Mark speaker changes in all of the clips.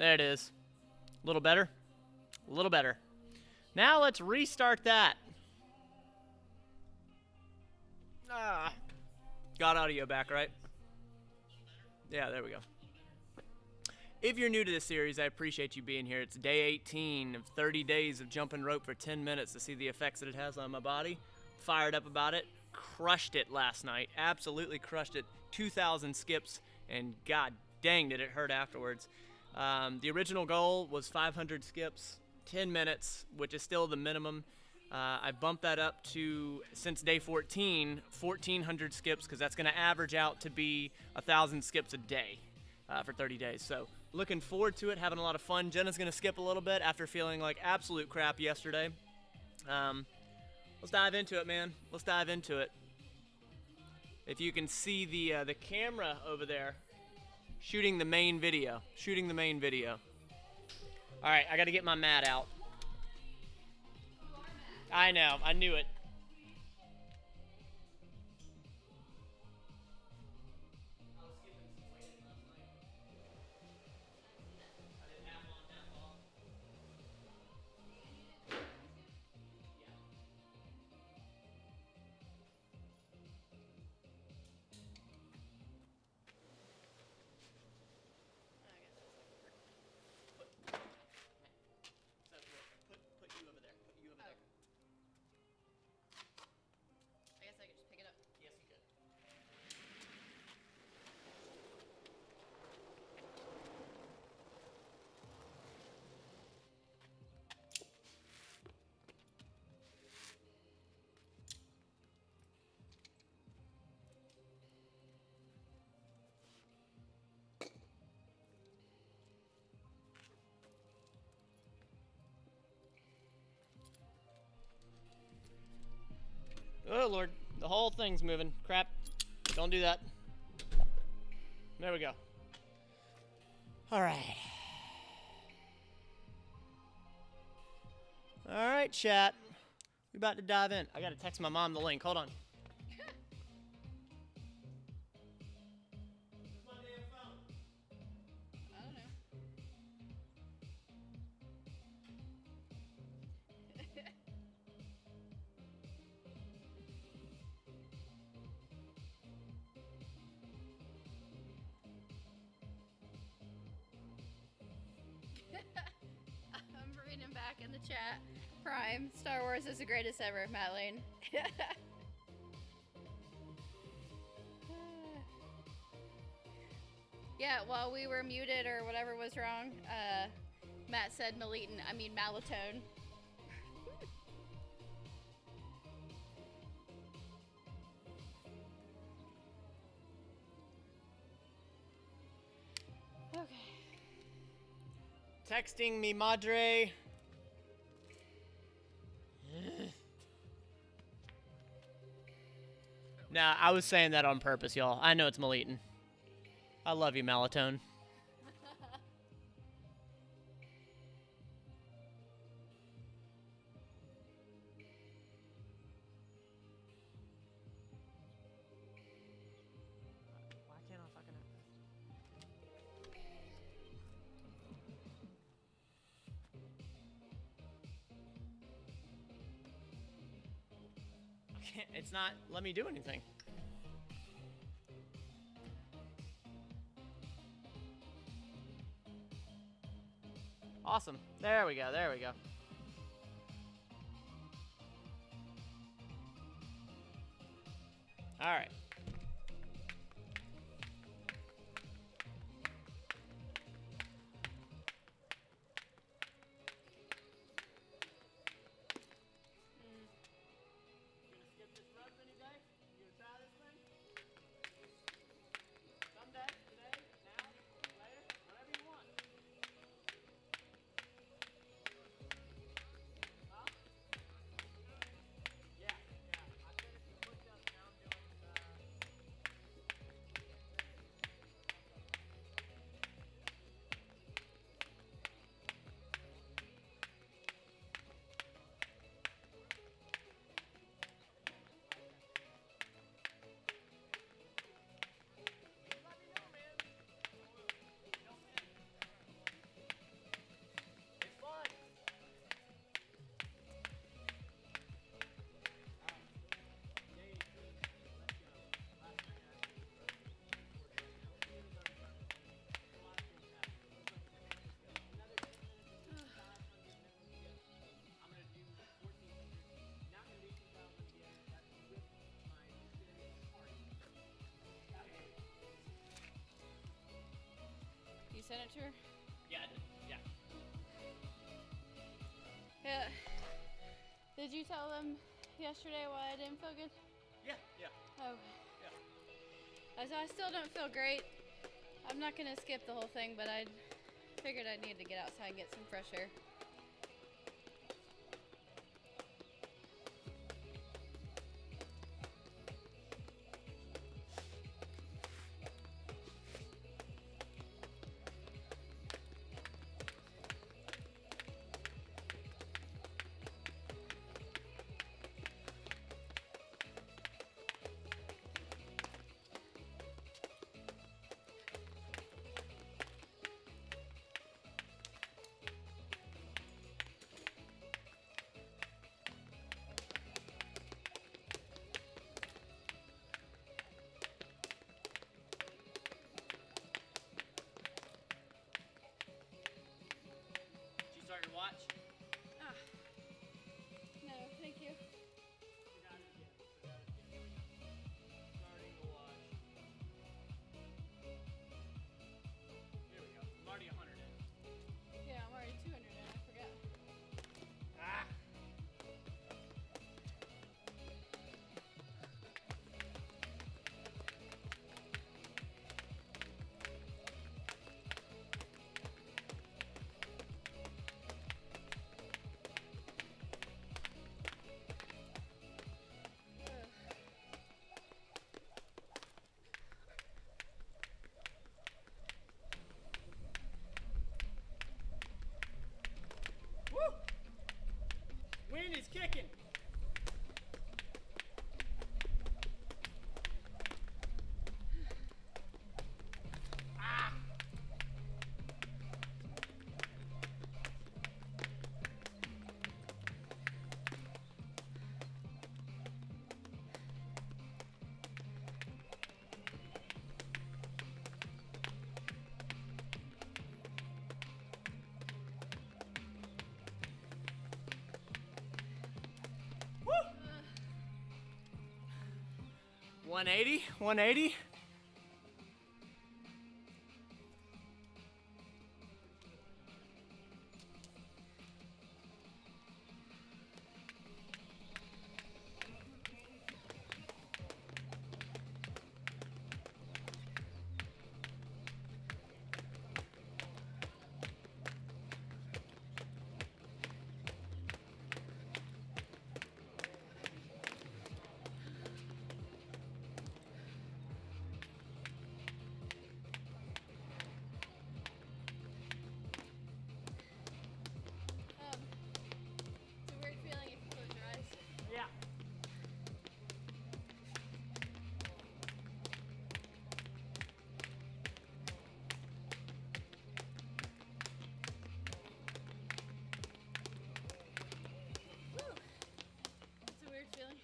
Speaker 1: There it is. A little better. A little better. Now let's restart that. Got audio back, right? Yeah, there we go. If you're new to this series, I appreciate you being here. It's day 18 of 30 days of jumping rope for 10 minutes to see the effects that it has on my body. Fired up about it. Crushed it last night. Absolutely crushed it. 2,000 skips, and god dang did it hurt afterwards. The original goal was 500 skips, 10 minutes, which is still the minimum. I bumped that up to, since day 14, 1,400 skips, because that's going to average out to be 1,000 skips a day for 30 days. So looking forward to it, having a lot of fun. Jenna's going to skip a little bit after feeling like absolute crap yesterday. Let's dive into it, man. Let's dive into it. If you can see the camera over there, shooting the main video. All right, I got to get my mat out. I know, I knew it. Oh, Lord. The whole thing's moving. Crap. Don't do that. There we go. All right. All right, chat. We're about to dive in. I got to text my mom the link. Hold on.
Speaker 2: I'm reading back in the chat. Prime, Star Wars is the greatest ever, Matt Lane. Yeah, while we were muted or whatever was wrong, Matt said Malatone. Okay.
Speaker 1: Texting me, madre. Nah, I was saying that on purpose, y'all. I know it's Maleton. I love you, Malatone. Why can't I fucking... It's not let me do anything. Awesome. There we go. There we go. All right.
Speaker 2: to her?
Speaker 1: Yeah, I did. Yeah.
Speaker 2: Yeah. Did you tell them yesterday why I didn't feel good?
Speaker 1: Yeah, yeah.
Speaker 2: Oh.
Speaker 1: Yeah.
Speaker 2: I still don't feel great. I'm not gonna skip the whole thing, but I figured I needed to get outside and get some fresh air.
Speaker 1: Did you start your watch?
Speaker 2: No, thank you.
Speaker 1: Forgot it again. Starting the watch. Here we go. I'm already 100 in.
Speaker 2: Yeah, I'm already 200 now. I forgot.
Speaker 1: Ah! Woo! Wind is kicking. Ah! Woo! 180, 180.
Speaker 2: It's a weird feeling if you close your eyes.
Speaker 1: Yeah.
Speaker 2: Woo! It's a weird feeling.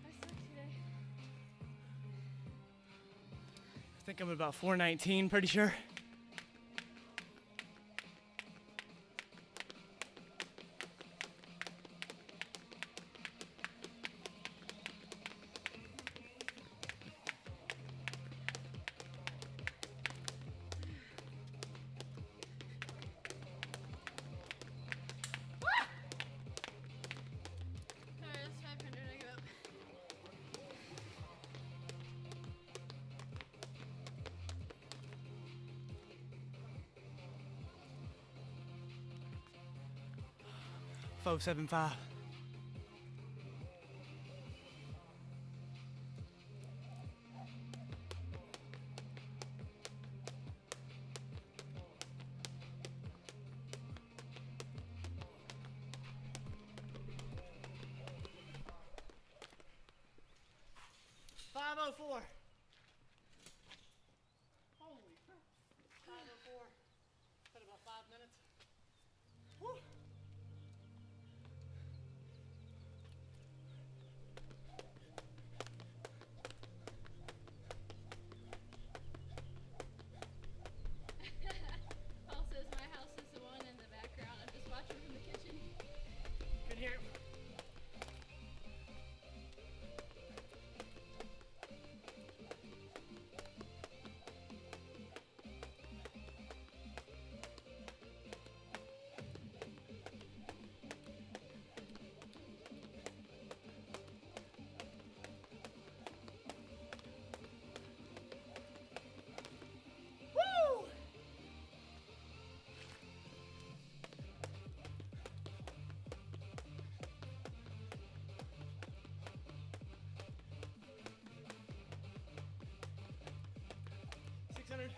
Speaker 2: I suck today.
Speaker 1: I think I'm about 419, pretty sure.
Speaker 2: Alright, that's 500. I give up.
Speaker 1: Four 75. $504. Woo.
Speaker 2: Paul says my house is the one in the background. I'm just watching from the kitchen.
Speaker 1: Can hear it. Woo! $600.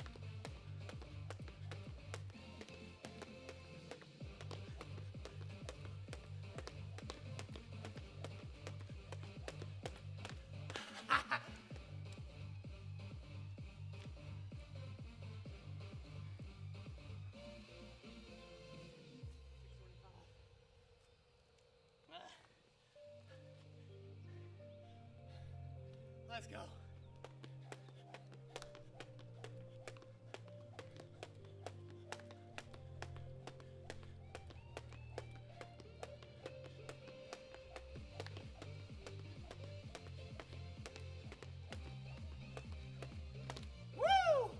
Speaker 1: Let's go. Woo!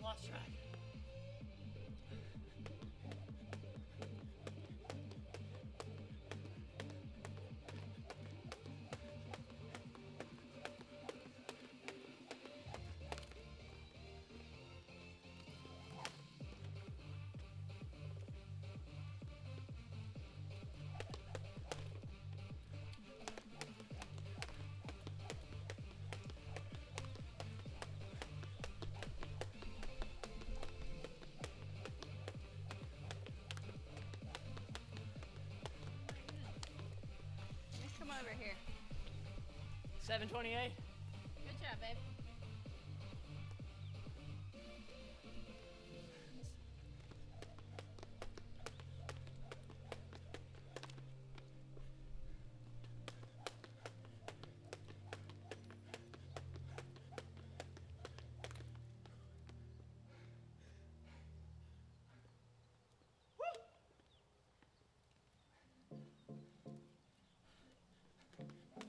Speaker 1: Lost track.
Speaker 2: Let's come over here.
Speaker 1: 728.
Speaker 2: Good job, babe.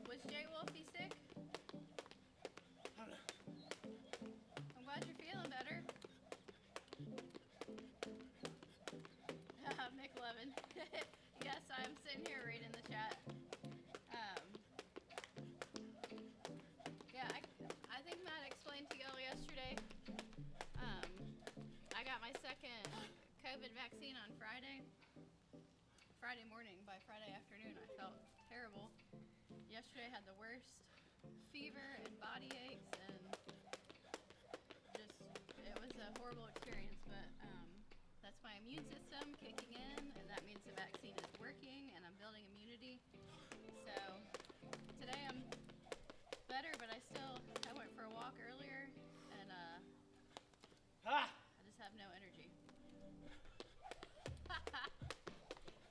Speaker 2: Was Jay Wolfie sick?
Speaker 1: I don't know.
Speaker 2: I'm glad you're feeling better. McLovin. Yes, I'm sitting here reading the chat. Yeah, I think Matt explained to y'all yesterday. I got my second COVID vaccine on Friday morning. By Friday afternoon, I felt terrible. Yesterday I had the worst fever and body aches, and just, it was a horrible experience, but that's my immune system kicking in, and that means the vaccine is working, and I'm building immunity. So today I'm better, but I went for a walk earlier, and I just have no energy.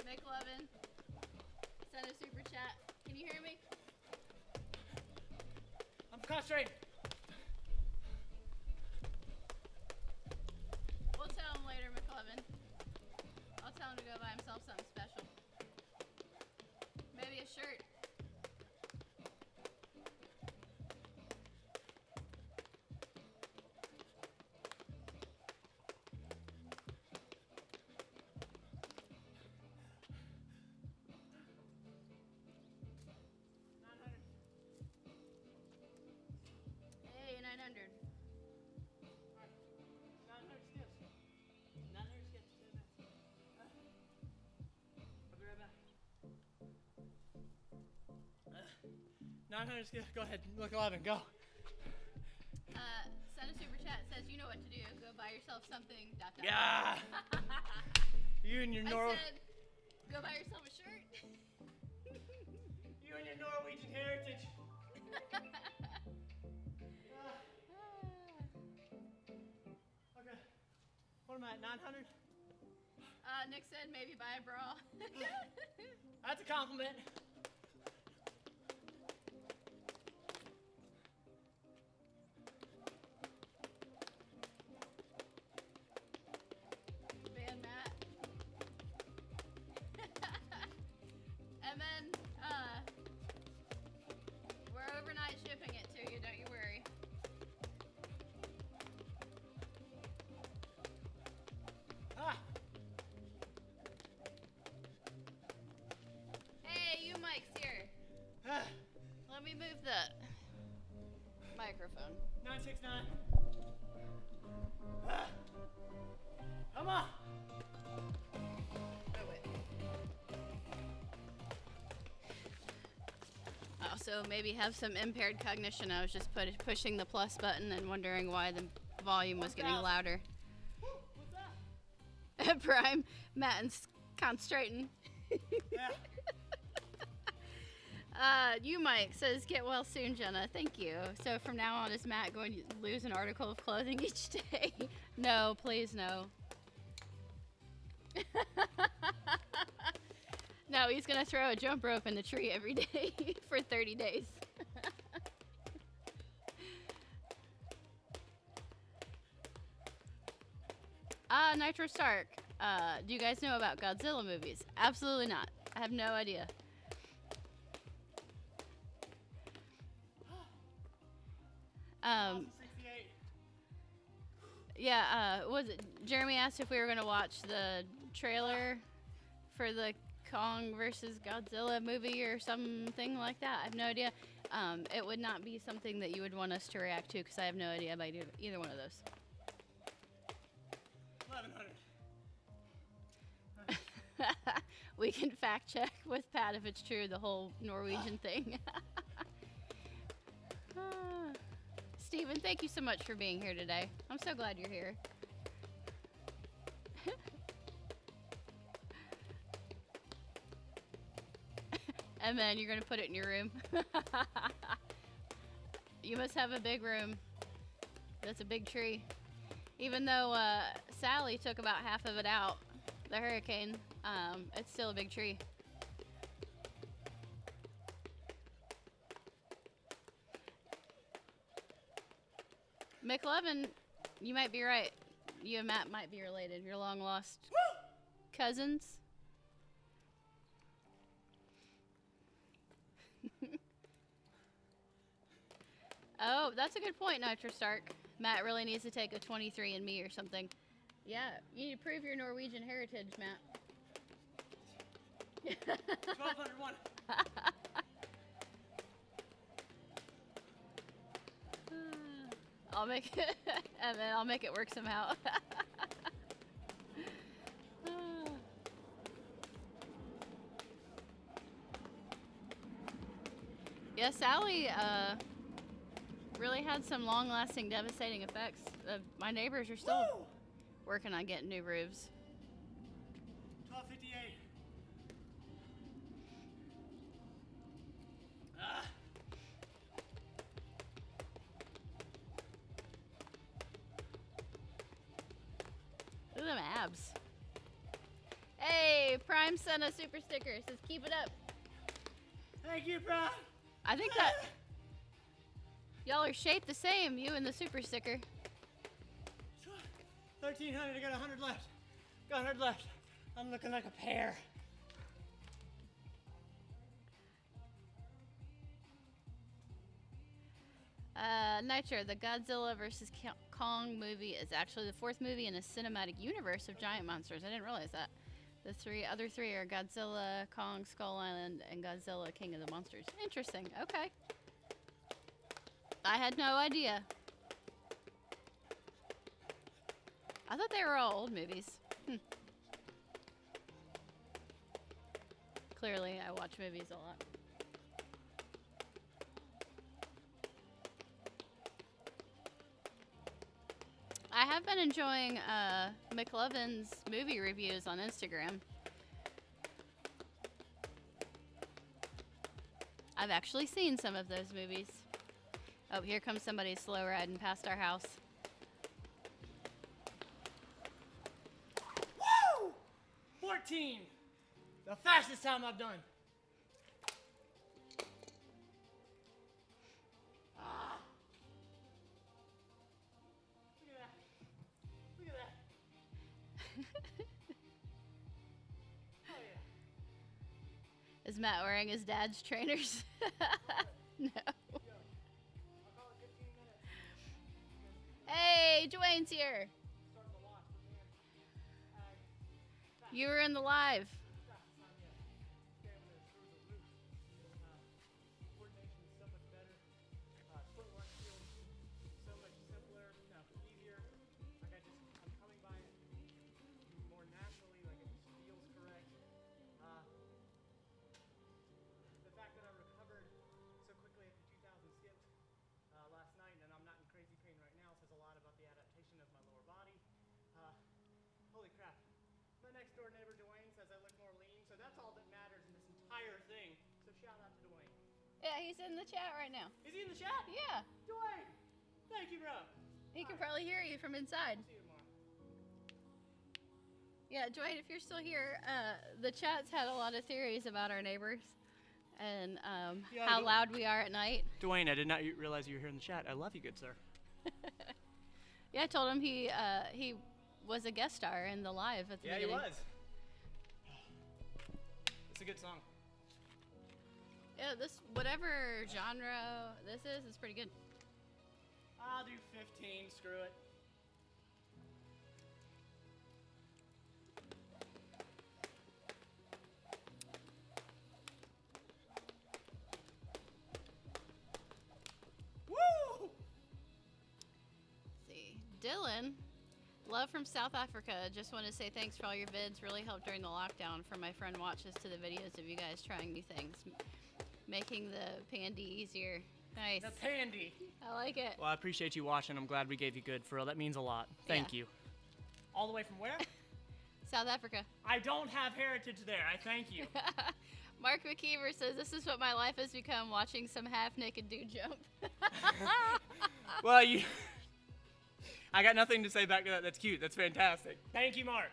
Speaker 2: McLovin, send a super chat. Can you hear me?
Speaker 1: I'm concentrating.
Speaker 2: We'll tell him later, McLovin. I'll tell him to go buy himself something special. Maybe a shirt. Hey, 900.
Speaker 1: 900 skips. 900 skips. 900 skips. Go ahead. Look, 11. Go.
Speaker 2: Send a super chat. Says you know what to do. Go buy yourself something. ...
Speaker 1: Yeah. You and your
Speaker 2: I said, go buy yourself a shirt.
Speaker 1: You and your Norwegian heritage. At 900?
Speaker 2: Nick said maybe buy a bra.
Speaker 1: That's a compliment.
Speaker 2: Man, Matt. And then, we're overnight shipping it to you, don't you worry.
Speaker 1: Ah.
Speaker 2: Hey, you Mike's here.
Speaker 1: Ah.
Speaker 2: Let me move the microphone.
Speaker 1: 969. Ah. Come on.
Speaker 2: Oh, wait. I also maybe have some impaired cognition. I was just pushing the plus button and wondering why the volume was getting louder.
Speaker 1: What's that?
Speaker 2: Prime, Matt and concentrating.
Speaker 1: Yeah.
Speaker 2: You Mike says, get well soon, Jenna. Thank you. So from now on, is Matt going to lose an article of clothing each day? No, please no. No, he's going to throw a jump rope in the tree every day for 30 days. Nitro Stark. Do you guys know about Godzilla movies? Absolutely not. I have no idea. Yeah, was it Jeremy asked if we were going to watch the trailer for the Kong versus Godzilla movie or something like that. I have no idea. It would not be something that you would want us to react to because I have no idea about either one of those.
Speaker 1: 1100.
Speaker 2: We can fact check with Pat if it's true, the whole Norwegian thing. Steven, thank you so much for being here today. I'm so glad you're here. And then you're going to put it in your room. You must have a big room. That's a big tree. Even though Sally took about half of it out, the hurricane, it's still a big tree. McLovin, you might be right. You and Matt might be related. You're long lost cousins. Oh, that's a good point, Nitro Stark. Matt really needs to take a 23andMe or something. Yeah, you need to prove your Norwegian heritage, Matt.
Speaker 1: 1201.
Speaker 2: I'll make it, and then I'll make it work somehow. Yeah, Sally really had some long-lasting, devastating effects. My neighbors are still working on getting new roofs.
Speaker 1: 1258.
Speaker 2: Look at them abs. Hey, Prime sent a super sticker. It says, keep it up.
Speaker 1: Thank you, bro.
Speaker 2: I think that y'all are shaped the same, you and the super sticker.
Speaker 1: 1300, I got 100 left. Got 100 left. I'm looking like a pear.
Speaker 2: Nitro, the Godzilla vs. Kong movie is actually the fourth movie in a cinematic universe of giant monsters. I didn't realize that. The other three are Godzilla, Kong, Skull Island, and Godzilla, King of the Monsters. Interesting. Okay. I had no idea. I thought they were all old movies. Clearly, I watch movies a lot. I have been enjoying McLovin's movie reviews on Instagram. I've actually seen some of those movies. Oh, here comes somebody slow riding past our house.
Speaker 1: 15. The fastest time I've done. Ah. Look at that. Look at that. Oh, yeah.
Speaker 2: Is Matt wearing his dad's trainers? No.
Speaker 1: I'll call it 15 minutes.
Speaker 2: Hey, Dwayne's here.
Speaker 1: Starting to watch, but man,
Speaker 2: You were in the live.
Speaker 1: fastest time yet. Stamina is through the roof. Coordination is so much better. Footwork feels so much simpler, easier. Like I'm coming by it more naturally, like it just feels correct. The fact that I recovered so quickly after 2,000 skips last night and I'm not in crazy pain right now says a lot about the adaptation of my lower body. Holy crap. My next door neighbor Dwayne says I look more lean, so that's all that matters in this entire thing. So shout out to Dwayne.
Speaker 2: Yeah, he's in the chat right now.
Speaker 1: Is he in the chat?
Speaker 2: Yeah.
Speaker 1: Dwayne! Thank you, bro.
Speaker 2: He can probably hear you from inside.
Speaker 1: See you tomorrow.
Speaker 2: Yeah, Dwayne, if you're still here, the chat's had a lot of theories about our neighbors and
Speaker 1: Yeah,
Speaker 2: how loud we are at night.
Speaker 1: Dwayne, I did not realize you were here in the chat. I love you, good sir.
Speaker 2: Yeah, I told him he was a guest star in the live at the
Speaker 1: Yeah, he
Speaker 2: beginning.
Speaker 1: was. It's a good song.
Speaker 2: Yeah, this whatever genre this is pretty good.
Speaker 1: I'll do 15. Screw it. Woo!
Speaker 2: Let's see, Dylan, love from South Africa. Just want to say thanks for all your vids. Really helped during the lockdown. From my friend watches to the videos of you guys trying new things, making the pandy easier. Nice.
Speaker 1: The pandy.
Speaker 2: I like it.
Speaker 1: Well, I appreciate you watching. I'm glad we gave you good, for real. That means a lot. Thank
Speaker 2: Yeah.
Speaker 1: you. All the way from where?
Speaker 2: South Africa.
Speaker 1: I don't have heritage there. I thank you.
Speaker 2: Mark McKeever says, this is what my life has become, watching some half-naked dude jump.
Speaker 1: Well, I got nothing to say back to that. That's cute. That's fantastic. Thank you, Mark.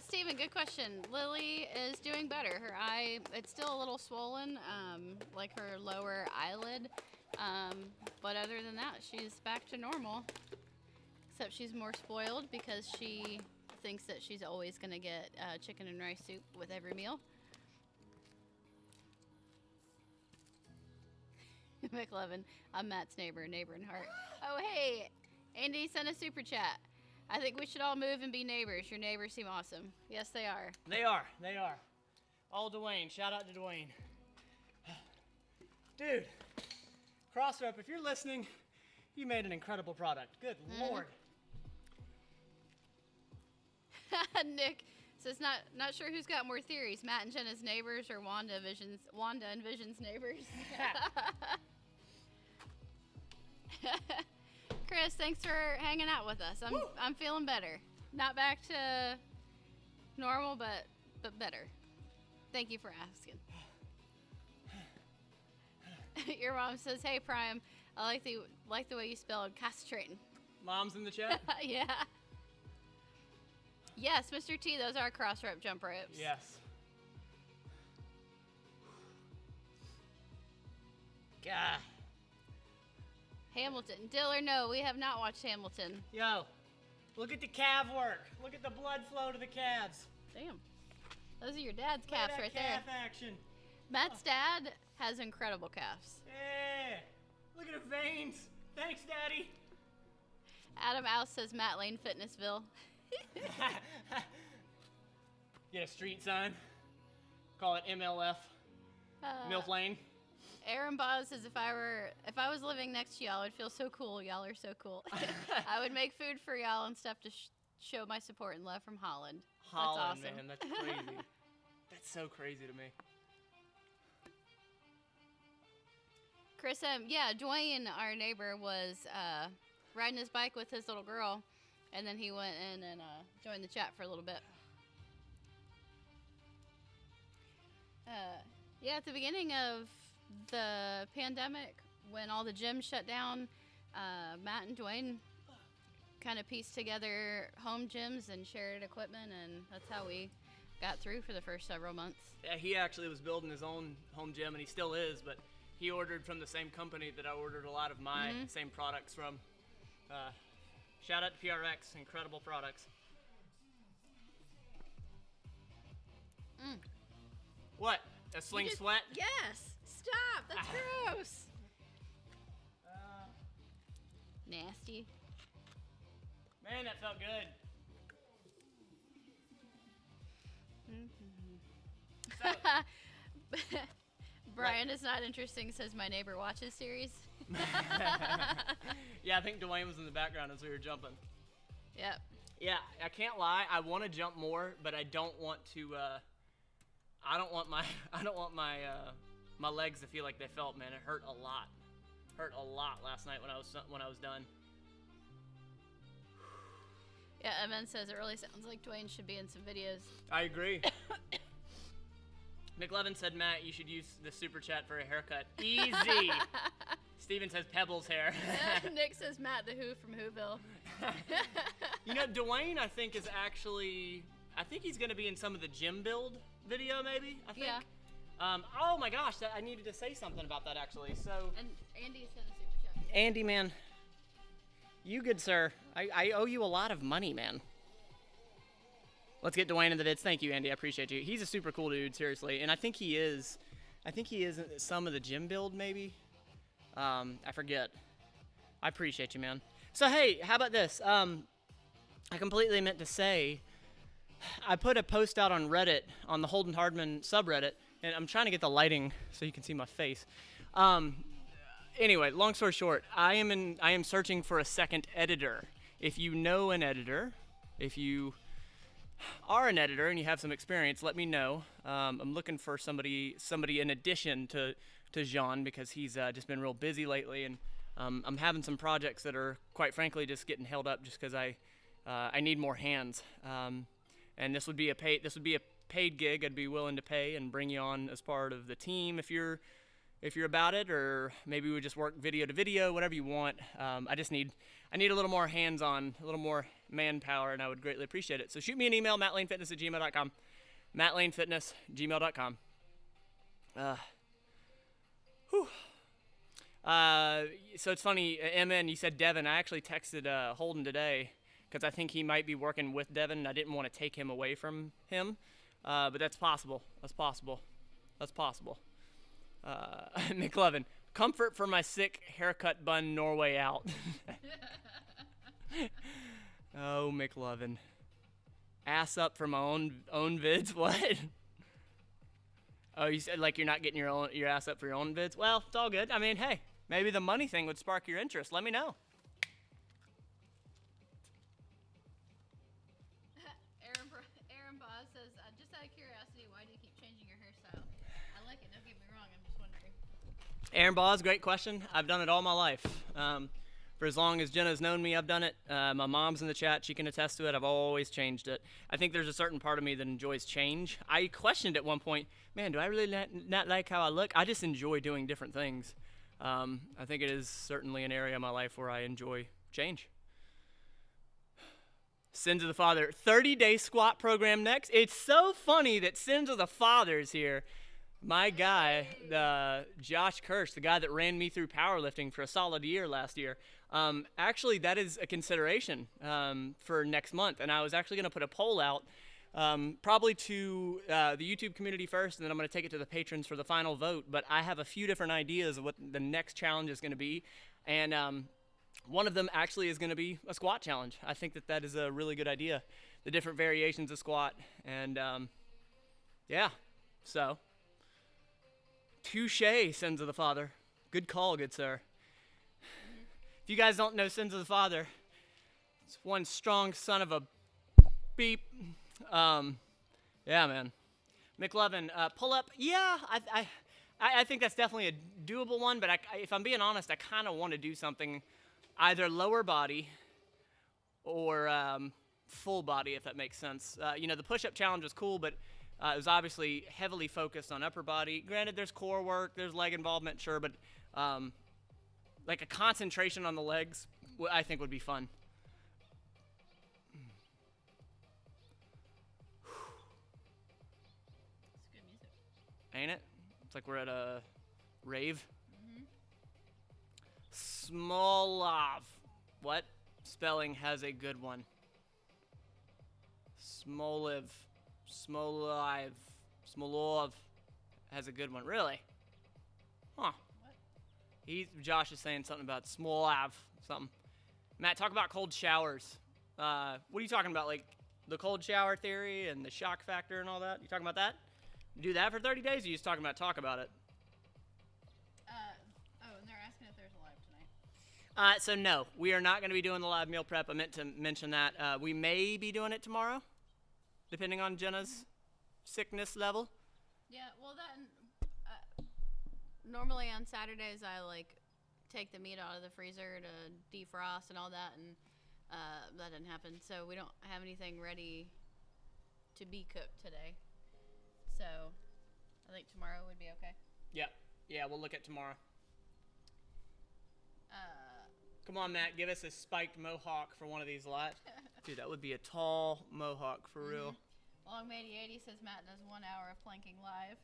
Speaker 2: Steven, good question. Lily is doing better. Her eye, it's still a little swollen, like her lower eyelid. But other than that, she's back to normal. Except she's more spoiled because she thinks that she's always going to get chicken and rice soup with every meal. McLevin, I'm Matt's neighbor in heart. Oh, hey, Andy sent a super chat. I think we should all move and be neighbors. Your neighbors seem awesome. Yes, they are.
Speaker 1: They are. They are. All Dwayne. Shout out to Dwayne. Dude, Crossrope, if you're listening, you made an incredible product. Good Lord.
Speaker 2: Nick says, not sure who's got more theories, Matt and Jenna's neighbors or Wanda and Vision's neighbors. Chris, thanks for hanging out with us. I'm feeling better. Not back to normal, but better. Thank you for asking. Your mom says, "Hey Prime, I like the way you spelled concentrating."
Speaker 1: Mom's in the chat?
Speaker 2: Yeah. Yes, Mr. T, those are cross rope jump ropes.
Speaker 1: Yes. God.
Speaker 2: Hamilton. Diller, no, we have not watched Hamilton.
Speaker 1: Yo, look at the calf work. Look at the blood flow to the calves.
Speaker 2: Damn. Those are your dad's
Speaker 1: Look at
Speaker 2: calves
Speaker 1: that
Speaker 2: right
Speaker 1: calf
Speaker 2: there.
Speaker 1: action.
Speaker 2: Matt's dad has incredible calves.
Speaker 1: Yeah. Look at her veins. Thanks, Daddy.
Speaker 2: Adam House says Matt Lane Fitnessville.
Speaker 1: Get a street sign. Call it MLF. Milf Lane.
Speaker 2: Aaron Boz says if I was living next to y'all, I'd feel so cool. Y'all are so cool. I would make food for y'all and stuff to show my support and love from Holland.
Speaker 1: Holland,
Speaker 2: That's awesome.
Speaker 1: man, that's crazy. That's so crazy to me.
Speaker 2: Chris, yeah, Dwayne, our neighbor, was riding his bike with his little girl, And then he went in and joined the chat for a little bit. Yeah, at the beginning of the pandemic, when all the gyms shut down, Matt and Dwayne kind of pieced together home gyms and shared equipment, and that's how we got through for the first several months.
Speaker 1: Yeah, he actually was building his own home gym, and he still is, but he ordered from the same company that I ordered a lot of my same products from. Shout out to PRX, incredible products. What? A sling sweat?
Speaker 2: Yes! Stop! That's gross! Nasty.
Speaker 1: Man, that felt good. So,
Speaker 2: Brian is not interesting, says my neighbor watches series.
Speaker 1: yeah, I think Dwayne was in the background as we were jumping.
Speaker 2: Yep.
Speaker 1: Yeah, I can't lie. I want to jump more, but I don't want to. I don't want my legs to feel like they felt. Man, it hurt a lot. Hurt a lot last night when I was done.
Speaker 2: Yeah, Evan says it really sounds like Dwayne should be in some videos.
Speaker 1: I agree. McLevin said, Matt, you should use the super chat for a haircut. Easy. Steven says Pebbles hair.
Speaker 2: Nick says Matt the Who from Whoville.
Speaker 1: You know, Dwayne, I think, is actually, I think he's going to be in some of the gym build video, maybe, I think.
Speaker 2: Yeah.
Speaker 1: Oh my gosh, I needed to say something about that, actually. So.
Speaker 2: And Andy sent a super chat.
Speaker 1: Andy, man. You good, sir. I owe you a lot of money, man. Let's get Dwayne in the vids. Thank you, Andy. I appreciate you. He's a super cool dude, seriously. And I think he is in some of the gym build, maybe. I forget. I appreciate you, man. So, hey, how about this? I completely meant to say, I put a post out on Reddit, on the Holden Hardman subreddit, and I'm trying to get the lighting so you can see my face. Anyway, long story short, I am searching for a second editor. If you know an editor, if you are an editor and you have some experience, let me know. I'm looking for somebody in addition to Jean, because he's just been real busy lately, and I'm having some projects that are, quite frankly, just getting held up just because I need more hands. And this would be a paid gig. I'd be willing to pay and bring you on as part of the team if you're about it, or maybe we just work video to video, whatever you want. I need a little more hands-on, a little more manpower, and I would greatly appreciate it. So shoot me an email, mattlanefitness@gmail.com, mattlanefitness@gmail.com. So it's funny, MN, you said Devin. I actually texted Holden today because I think he might be working with Devin, and I didn't want to take him away from him, but that's possible. That's possible. McLevin, comfort for my sick haircut bun Norway out. Oh, McLevin. Ass up for my own vids? What? Oh, you said like you're not getting your ass up for your own vids? Well, it's all good. I mean, hey, maybe the money thing would spark your interest. Let me know.
Speaker 2: Aaron Boz says, just out of curiosity, why do you keep changing your hairstyle? I like it, don't get me wrong, I'm just wondering.
Speaker 1: Aaron Boz, great question. I've done it all my life. For as long as Jenna's known me, I've done it. My mom's in the chat. She can attest to it. I've always changed it. I think there's a certain part of me that enjoys change. I questioned at one point, man, do I really not like how I look? I just enjoy doing different things. I think it is certainly an area of my life where I enjoy change. Sins of the Father, 30-day squat program next. It's so funny that Sins of the Father's here. My guy, Josh Kirsch, the guy that ran me through powerlifting for a solid year last year, actually that is a consideration for next month. And I was actually going to put a poll out, probably to the YouTube community first, and then I'm going to take it to the patrons for the final vote. But I have a few different ideas of what the next challenge is going to be. And one of them actually is going to be a squat challenge. I think that is a really good idea, the different variations of squat. And yeah, so... Touché, Sins of the Father. Good call, good sir. If you guys don't know Sins of the Father, it's one strong son of a beep. Yeah, man. McLevin, pull up. Yeah, I think that's definitely a doable one, but if I'm being honest, I kind of want to do something either lower body or full body, if that makes sense. The push-up challenge was cool, but it was obviously heavily focused on upper body. Granted, there's core work, there's leg involvement, sure, but like a concentration on the legs, I think would be fun.
Speaker 2: It's good music.
Speaker 1: Ain't it? It's like we're at a rave. Smolov. What? Spelling has a good one. Smolov has a good one. Really? Huh.
Speaker 2: What?
Speaker 1: Josh is saying something about Smolov something. Matt, talk about cold showers. What are you talking about? Like the cold shower theory and the shock factor and all that? You talking about that? Do that for 30 days? Or you just talking about talk about it?
Speaker 2: And they're asking if there's a live tonight.
Speaker 1: So no, we are not going to be doing the live meal prep. I meant to mention that. We may be doing it tomorrow, depending on Jenna's sickness level.
Speaker 2: Yeah, well, normally on Saturdays I take the meat out of the freezer to defrost and all that, and that didn't happen. So we don't have anything ready to be cooked today. So I think tomorrow would be okay.
Speaker 1: Yep. Yeah, we'll look at tomorrow. Come on, Matt, give us a spiked mohawk for one of these lots. Dude, that would be a tall mohawk for real.
Speaker 2: Longmady 80 says Matt does 1 hour of planking live.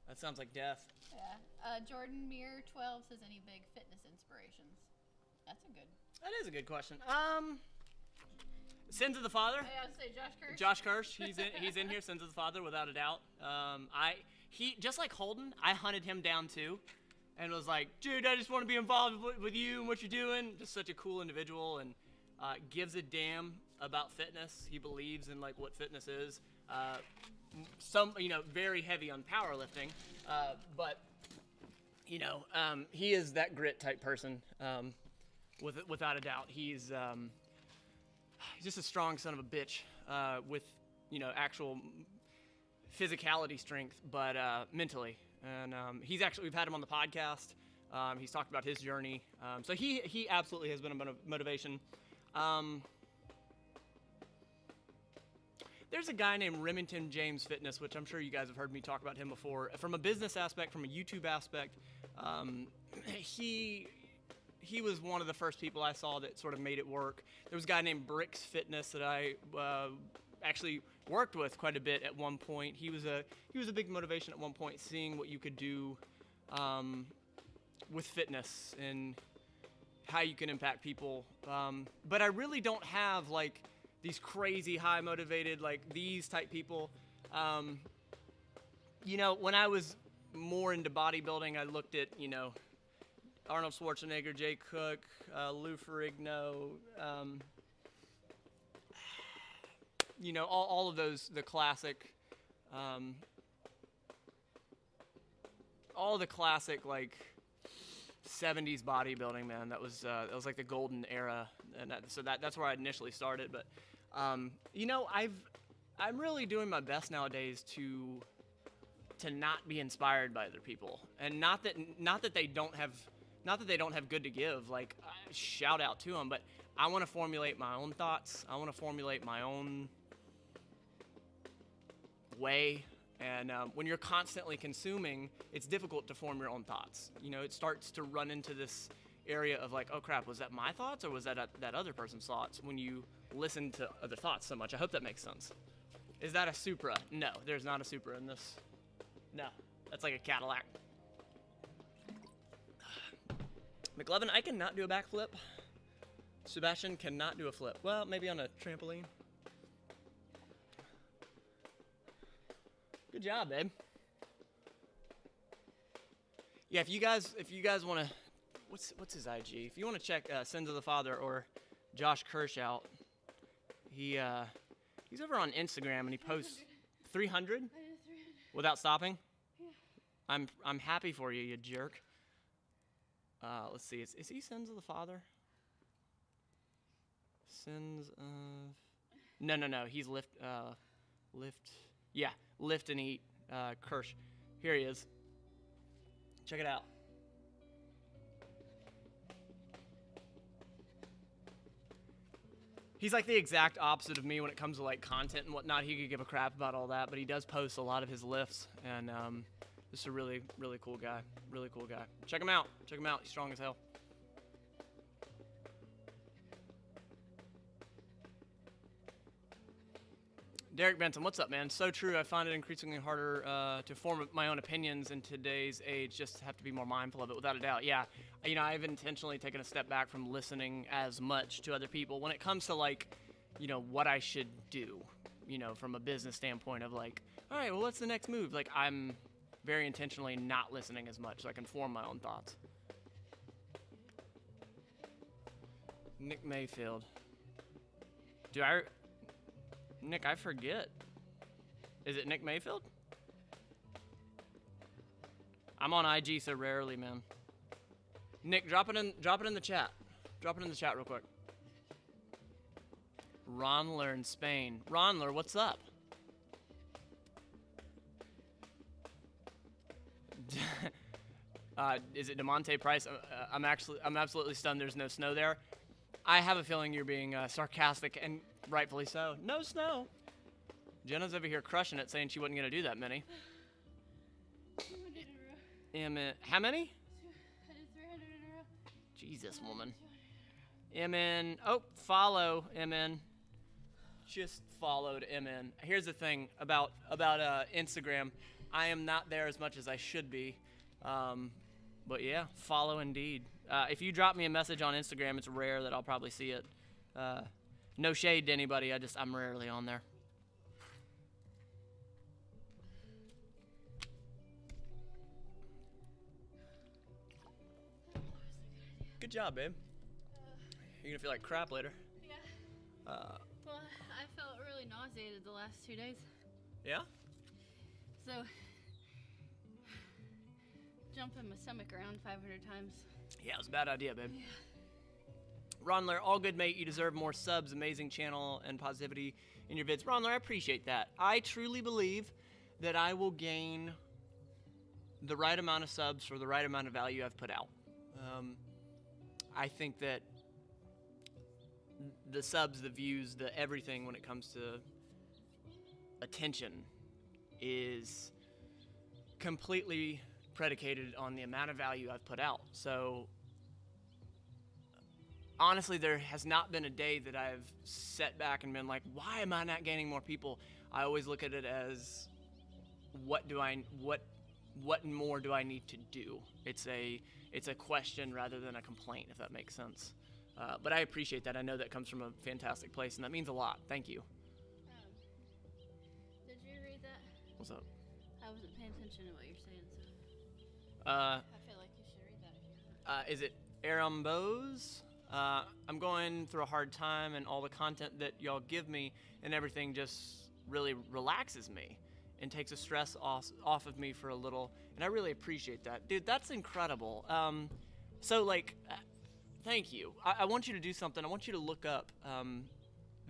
Speaker 1: That sounds like death.
Speaker 2: Yeah. Jordan Muir 12 says any big fitness inspirations.
Speaker 1: That is a good question. Sins of the Father.
Speaker 2: I would say Josh Kirsch.
Speaker 1: Josh Kirsch, he's in here. Sins of the Father, without a doubt. He just like Holden, I hunted him down too, and was like, dude, I just want to be involved with you and what you're doing. Just such a cool individual, and gives a damn about fitness. He believes in like what fitness is. Very heavy on powerlifting, but he is that grit type person. Without a doubt, he's just a strong son of a bitch with actual physicality strength, but mentally. And we've had him on the podcast. He's talked about his journey. So he absolutely has been a motivation. There's a guy named Remington James Fitness, which I'm sure you guys have heard me talk about him before. From a business aspect, from a YouTube aspect, he was one of the first people I saw that sort of made it work. There was a guy named Bricks Fitness that I actually worked with quite a bit at one point. He was a big motivation at one point, seeing what you could do with fitness and how you can impact people. But I really don't have like these crazy high motivated like these type people. When I was more into bodybuilding, I looked at Arnold Schwarzenegger, Jay Cook, Lou Ferrigno, all of those, the classic, all the classic like 70s bodybuilding, man. That was like the golden era, and that's where I initially started. But I'm really doing my best nowadays to not be inspired by other people, and not that they don't have good to give. Like, shout out to them, but I want to formulate my own thoughts. I want to formulate my own way. And when you're constantly consuming, it's difficult to form your own thoughts. It starts to run into this area of like, oh crap, was that my thoughts or was that other person's thoughts when you listen to other thoughts so much? I hope that makes sense. Is that a Supra? No, there's not a Supra in this. No, that's like a Cadillac. McLovin, I cannot do a backflip. Sebastian cannot do a flip. Well, maybe on a trampoline. Good job, babe. Yeah, if you guys want to, what's his IG? If you want to check Sins of the Father or Josh Kirsch out, he's over on Instagram and he posts 300 without stopping. Yeah. I'm happy for you, you jerk. Let's see. Is he Sins of the Father? Sins of... No. He's Lift. Yeah, Lift and Eat. Kirsch. Here he is. Check it out. He's like the exact opposite of me when it comes to like content and whatnot. He could give a crap about all that, but he does post a lot of his lifts, and just a really, really cool guy. Really cool guy. Check him out. Check him out. He's strong as hell. Derek Benton, what's up, man? So true. I find it increasingly harder to form my own opinions in today's age. Just have to be more mindful of it, without a doubt. Yeah, I've intentionally taken a step back from listening as much to other people when it comes to like, what I should do. From a business standpoint of like, all right, well, what's the next move? Like, I'm very intentionally not listening as much so I can form my own thoughts. Nick Mayfield. Nick, I forget. Is it Nick Mayfield? I'm on IG so rarely, man. Nick, drop it in the chat. Drop it in the chat real quick. Ronler in Spain. Ronler, what's up? Is it DeMonte Price? I'm absolutely stunned there's no snow there. I have a feeling you're being sarcastic, and rightfully so. No snow. Jenna's over here crushing it, saying she wasn't going to do that many.
Speaker 2: 200 in a row.
Speaker 1: How many?
Speaker 2: I did 300 in a row.
Speaker 1: Jesus, woman. MN. Oh, follow MN. Just followed MN. Here's the thing about Instagram. I am not there as much as I should be. But yeah, follow indeed. If you drop me a message on Instagram, it's rare that I'll probably see it. No shade to anybody. I'm rarely on there. Good job, babe. You're gonna feel like crap later.
Speaker 2: Yeah. Well, I felt really nauseated the last 2 days.
Speaker 1: Yeah?
Speaker 2: So, jumping my stomach around 500 times.
Speaker 1: Yeah, it was a bad idea, babe. Yeah. Ronler, all good, mate. You deserve more subs, amazing channel, and positivity in your vids. Ronler, I appreciate that. I truly believe that I will gain the right amount of subs for the right amount of value I've put out. I think that the subs, the views, the everything when it comes to attention is completely predicated on the amount of value I've put out. So honestly, there has not been a day that I've sat back and been like, why am I not gaining more people? I always look at it as what more do I need to do? It's a question rather than a complaint, if that makes sense. But I appreciate that. I know that comes from a fantastic place, and that means a lot. Thank you.
Speaker 2: Did you read that?
Speaker 1: What's up?
Speaker 2: I wasn't paying attention to what you're saying, so I feel like you should read that if you want.
Speaker 1: Is it Arambos? I'm going through a hard time, and all the content that y'all give me and everything just really relaxes me and takes the stress off of me for a little, and I really appreciate that. Dude, that's incredible. So, like, thank you. I want you to do something. I want you to look up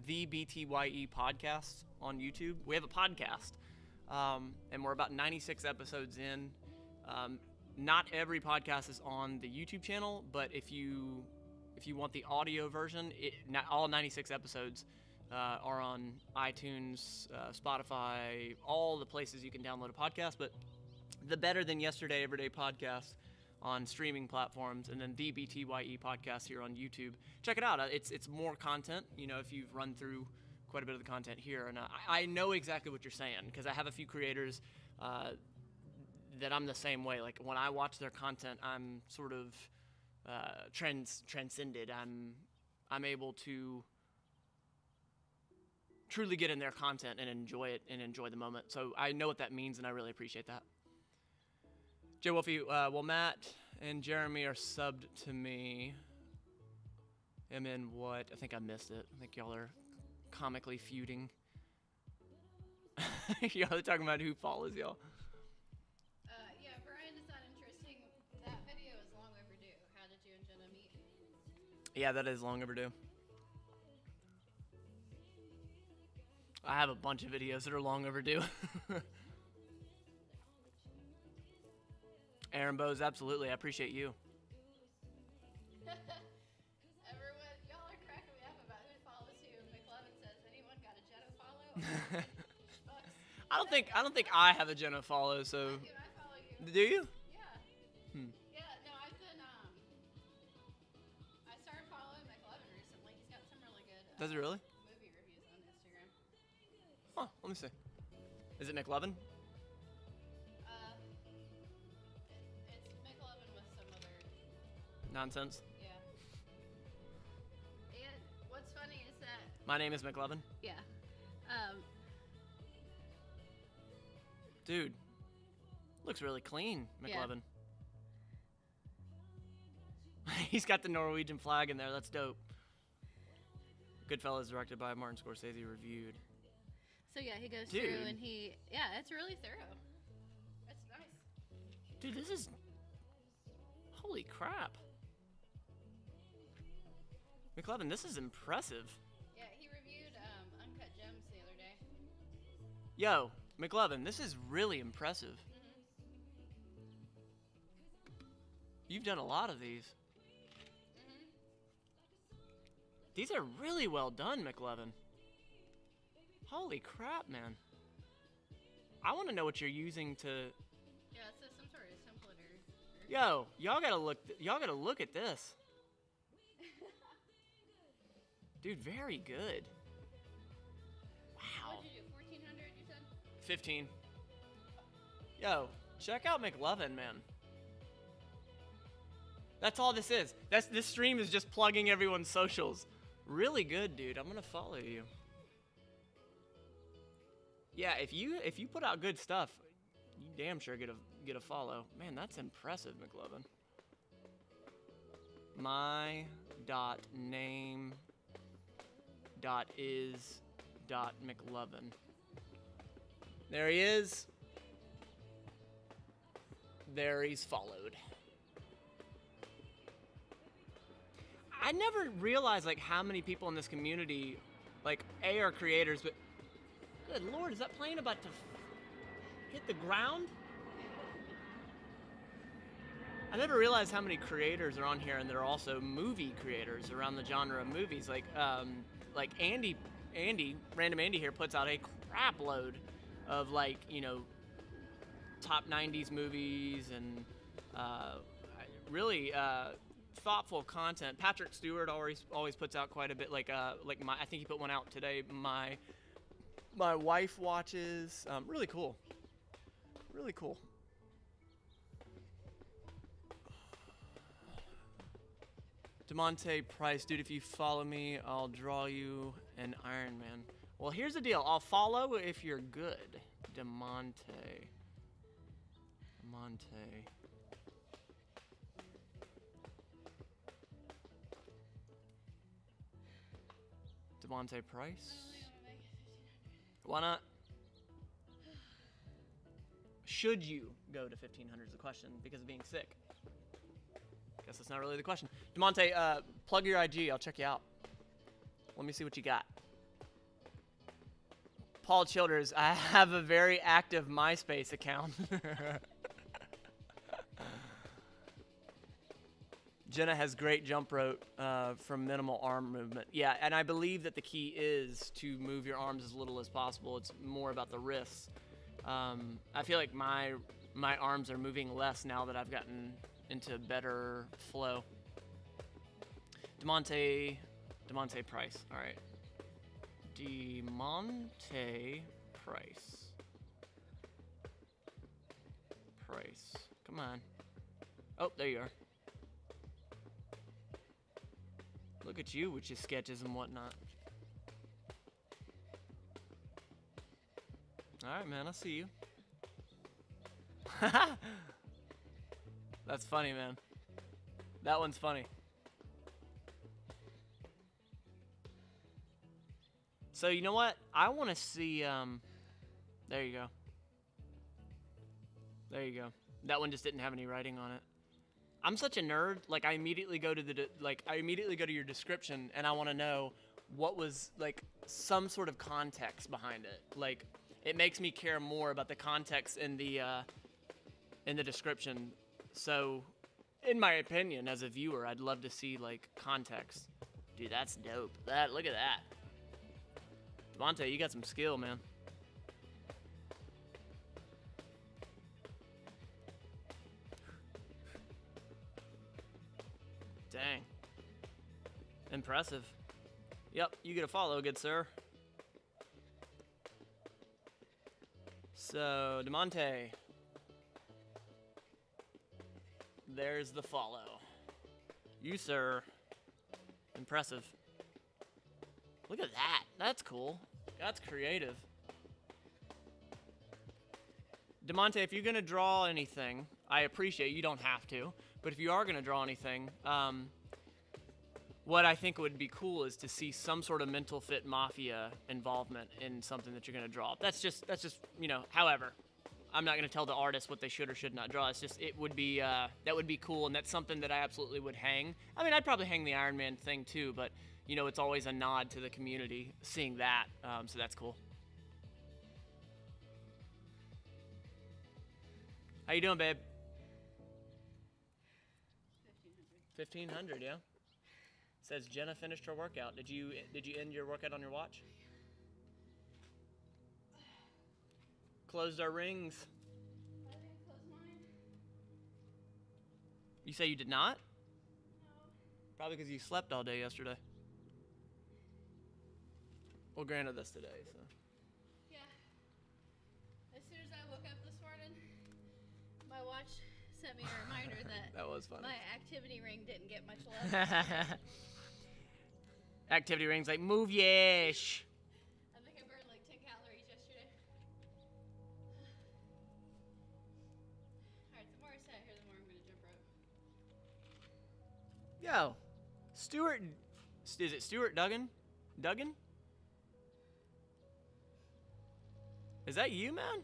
Speaker 1: the BTYE podcast on YouTube. We have a podcast, and we're about 96 episodes in. Not every podcast is on the YouTube channel, but if you want the audio version, all 96 episodes are on iTunes, Spotify, all the places you can download a podcast. But the Better Than Yesterday Everyday podcast on streaming platforms, and then the BTYE podcast here on YouTube. Check it out. It's more content. If you've run through quite a bit of the content here, and I know exactly what you're saying, because I have a few creators that I'm the same way. Like, when I watch their content, I'm sort of transcended. I'm able to truly get in their content and enjoy it and enjoy the moment. So I know what that means, and I really appreciate that. Jay Wolfie, well, Matt and Jeremy are subbed to me. And then what? I think I missed it. I think y'all are comically feuding. Y'all are talking about who follows y'all.
Speaker 2: Yeah, Brian, is that interesting? That video is long overdue. How did you and Jenna meet?
Speaker 1: Yeah, that is long overdue. I have a bunch of videos that are long overdue. Aaron Bose, absolutely. I appreciate you.
Speaker 2: Everyone, y'all are cracking me up about who follows who and
Speaker 1: I don't think I have a Jenna follow. So
Speaker 2: I follow you.
Speaker 1: do you?
Speaker 2: Yeah. Yeah, no, I've been, I started following McLovin recently. He's got some really good
Speaker 1: Does it really?
Speaker 2: movie reviews on Instagram.
Speaker 1: Huh. Let me see. Is it McLovin?
Speaker 2: It's McLovin with some other,
Speaker 1: Nonsense.
Speaker 2: yeah. And what's funny is that,
Speaker 1: My name is McLovin.
Speaker 2: yeah,
Speaker 1: Dude, looks really clean,
Speaker 2: Yeah.
Speaker 1: McLovin. He's got the Norwegian flag in there. That's dope. Goodfellas, directed by Martin Scorsese, reviewed.
Speaker 2: so yeah, he goes
Speaker 1: Dude.
Speaker 2: through and yeah, it's really thorough. It's nice.
Speaker 1: Dude, this is... Holy crap. McLovin, this is impressive.
Speaker 2: Yeah, he reviewed Uncut Gems the other day.
Speaker 1: Yo, McLovin, this is really impressive. You've done a lot of these. These are really well done, McLovin. Holy crap, man. I want to know what you're using to...
Speaker 2: Yeah, it says some sort of template or
Speaker 1: Yo, y'all gotta look at this. Dude, very good. Wow.
Speaker 2: What'd you do? 1400 you said?
Speaker 1: 15. Yo, check out McLovin, man. That's all this is. This stream is just plugging everyone's socials. Really good, dude. I'm gonna follow you. Yeah, if you put out good stuff, you damn sure get a follow. Man, that's impressive, McLovin. my.name.is.McLovin. There he is. There he's followed. I never realized like how many people in this community, like are creators, but good lord, is that plane about to hit the ground? I never realized how many creators are on here, and they're also movie creators around the genre of movies. Like Andy, Random Andy here puts out a crap load of like, you know, top 90s movies and really thoughtful content. Patrick Stewart always puts out quite a bit. I think he put one out today. My wife watches. Really cool. Really cool. DeMonte Price, dude, if you follow me, I'll draw you an Iron Man. Well, here's the deal. I'll follow if you're good. DeMonte. DeMonte Price? Why not? Should you go to 1500 is the question because of being sick? Guess that's not really the question. DeMonte, plug your IG. I'll check you out. Let me see what you got. Paul Childers, I have a very active MySpace account. Jenna has great jump rope from minimal arm movement. Yeah, and I believe that the key is to move your arms as little as possible. It's more about the wrists. I feel like my arms are moving less now that I've gotten into better flow. DeMonte Price. All right. DeMonte Price. Come on. Oh, there you are. Look at you with your sketches and whatnot. Alright, man, I see you. That's funny, man. That one's funny. So, you know what? I want to see, there you go. There you go. That one just didn't have any writing on it. I'm such a nerd. Like, I immediately go to your description, and I want to know what was, like, some sort of context behind it. Like, it makes me care more about the context in the description. So, in my opinion, as a viewer, I'd love to see, like, context. Dude, that's dope. Look at that. Devontae, you got some skill, man. Dang. Impressive. Yep, you get a follow, good sir. So, DeMonte. There's the follow. You, sir. Impressive. Look at that. That's cool. That's creative. DeMonte, if you're going to draw anything, I appreciate you don't have to, but if you are going to draw anything, what I think would be cool is to see some sort of mental fit mafia involvement in something that you're going to draw. That's just, you know, however, I'm not going to tell the artist what they should or should not draw. It's just, it would be, that would be cool, and that's something that I absolutely would hang. I mean, I'd probably hang the Iron Man thing too, but, you know, it's always a nod to the community seeing that, so that's cool. How you doing, babe? 1500, yeah. Says Jenna finished her workout. Did you end your workout on your watch? Closed our rings.
Speaker 2: I didn't close mine.
Speaker 1: You say you did not?
Speaker 2: No.
Speaker 1: Probably because you slept all day yesterday. Well, granted, that's today, so.
Speaker 2: Yeah. As soon as I woke up this morning, my watch sent me a reminder that
Speaker 1: That was funny.
Speaker 2: my activity ring didn't get much love.
Speaker 1: Activity rings like move yesh.
Speaker 2: I think I burned like 10 calories yesterday. Alright, the more I sit here, the more I'm gonna jump rope.
Speaker 1: Yo, Stuart, is it Stuart Duggan? Duggan? Is that you, man?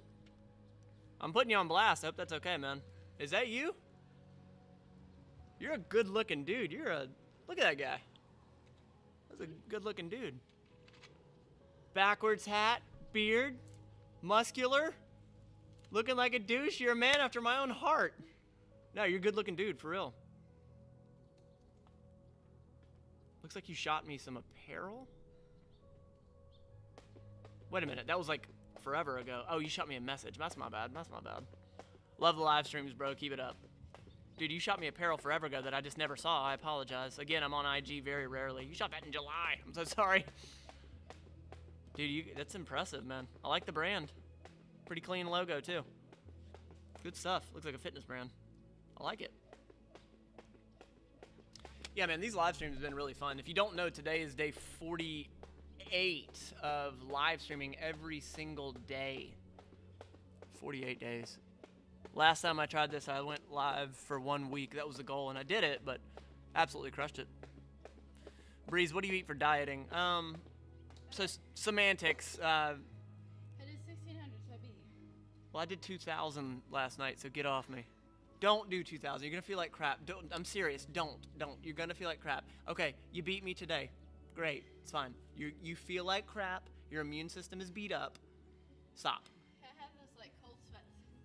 Speaker 1: I'm putting you on blast. I hope that's okay, man. Is that you? You're a good-looking dude. Look at that guy. That's a good-looking dude. Backwards hat, beard, muscular, looking like a douche. You're a man after my own heart. No, you're a good-looking dude, for real. Looks like you shot me some apparel. Wait a minute, that was like forever ago. Oh, you shot me a message. That's my bad. That's my bad. Love the live streams, bro. Keep it up. Dude, you shot me apparel forever ago that I just never saw. I apologize. Again, I'm on IG very rarely. You shot that in July. I'm so sorry. Dude, that's impressive, man. I like the brand. Pretty clean logo, too. Good stuff. Looks like a fitness brand. I like it. Yeah, man, these live streams have been really fun. If you don't know, today is day 48 of live streaming every single day. 48 days. Last time I tried this, I went live for 1 week. That was the goal, and I did it, but absolutely crushed it. Breeze, what do you eat for dieting? So semantics.
Speaker 2: I did 1600, so I beat you.
Speaker 1: Well, I did 2,000 last night, so get off me. Don't do 2,000. You're gonna feel like crap. Don't. I'm serious. Don't. You're gonna feel like crap. Okay, you beat me today. Great. It's fine. You feel like crap. Your immune system is beat up. Stop.
Speaker 2: I have this like cold sweats.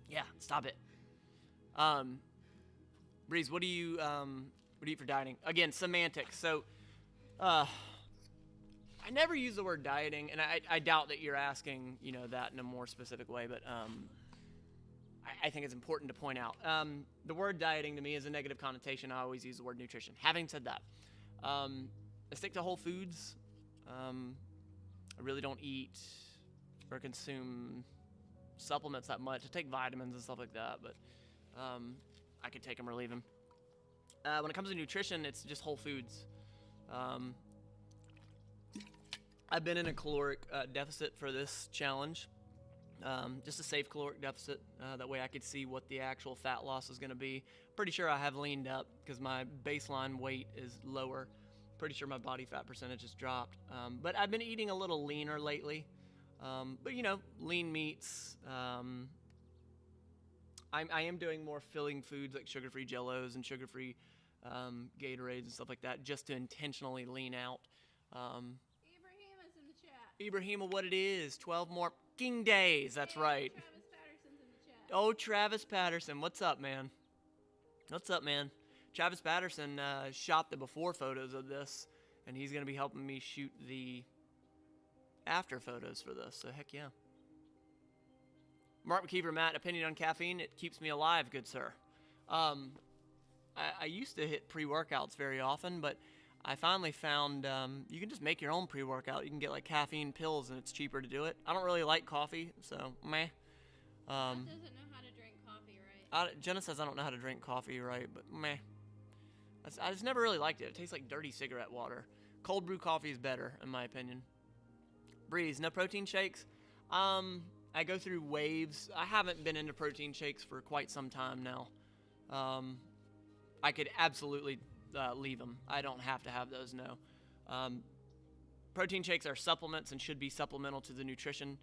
Speaker 1: Yeah, stop it. Breeze, what do you eat for dieting? Again, semantics. So, I never use the word dieting, and I doubt that you're asking, you know, that in a more specific way, but I think it's important to point out. The word dieting to me is a negative connotation. I always use the word nutrition. Having said that, I stick to whole foods. I really don't eat or consume supplements that much. I take vitamins and stuff like that, but I could take them or leave them. When it comes to nutrition, it's just whole foods. I've been in a caloric deficit for this challenge. Just a safe caloric deficit. That way I could see what the actual fat loss is going to be. Pretty sure I have leaned up because my baseline weight is lower. Pretty sure my body fat percentage has dropped. But I've been eating a little leaner lately. But, you know, lean meats. I am doing more filling foods like sugar-free Jell-Os and sugar-free Gatorades and stuff like that just to intentionally lean out.
Speaker 2: Ibrahim is in the chat.
Speaker 1: Ibrahim, what it is, 12 more fucking days. That's right.
Speaker 2: Travis Patterson's in the chat.
Speaker 1: Oh, Travis Patterson. What's up, man? What's up, man? Travis Patterson shot the before photos of this, and he's going to be helping me shoot the after photos for this, so heck yeah. Mark McKeever, Matt, opinion on caffeine? It keeps me alive, good sir. I used to hit pre-workouts very often, but I finally found you can just make your own pre-workout. You can get like caffeine pills, and it's cheaper to do it. I don't really like coffee, so meh.
Speaker 2: Matt doesn't know how to drink coffee right.
Speaker 1: Jenna says I don't know how to drink coffee right, but meh. I just never really liked it. It tastes like dirty cigarette water. Cold brew coffee is better, in my opinion. Breeze, no protein shakes? I go through waves. I haven't been into protein shakes for quite some time now. I could absolutely leave them. I don't have to have those, no. Protein shakes are supplements and should be supplemental to the nutrition.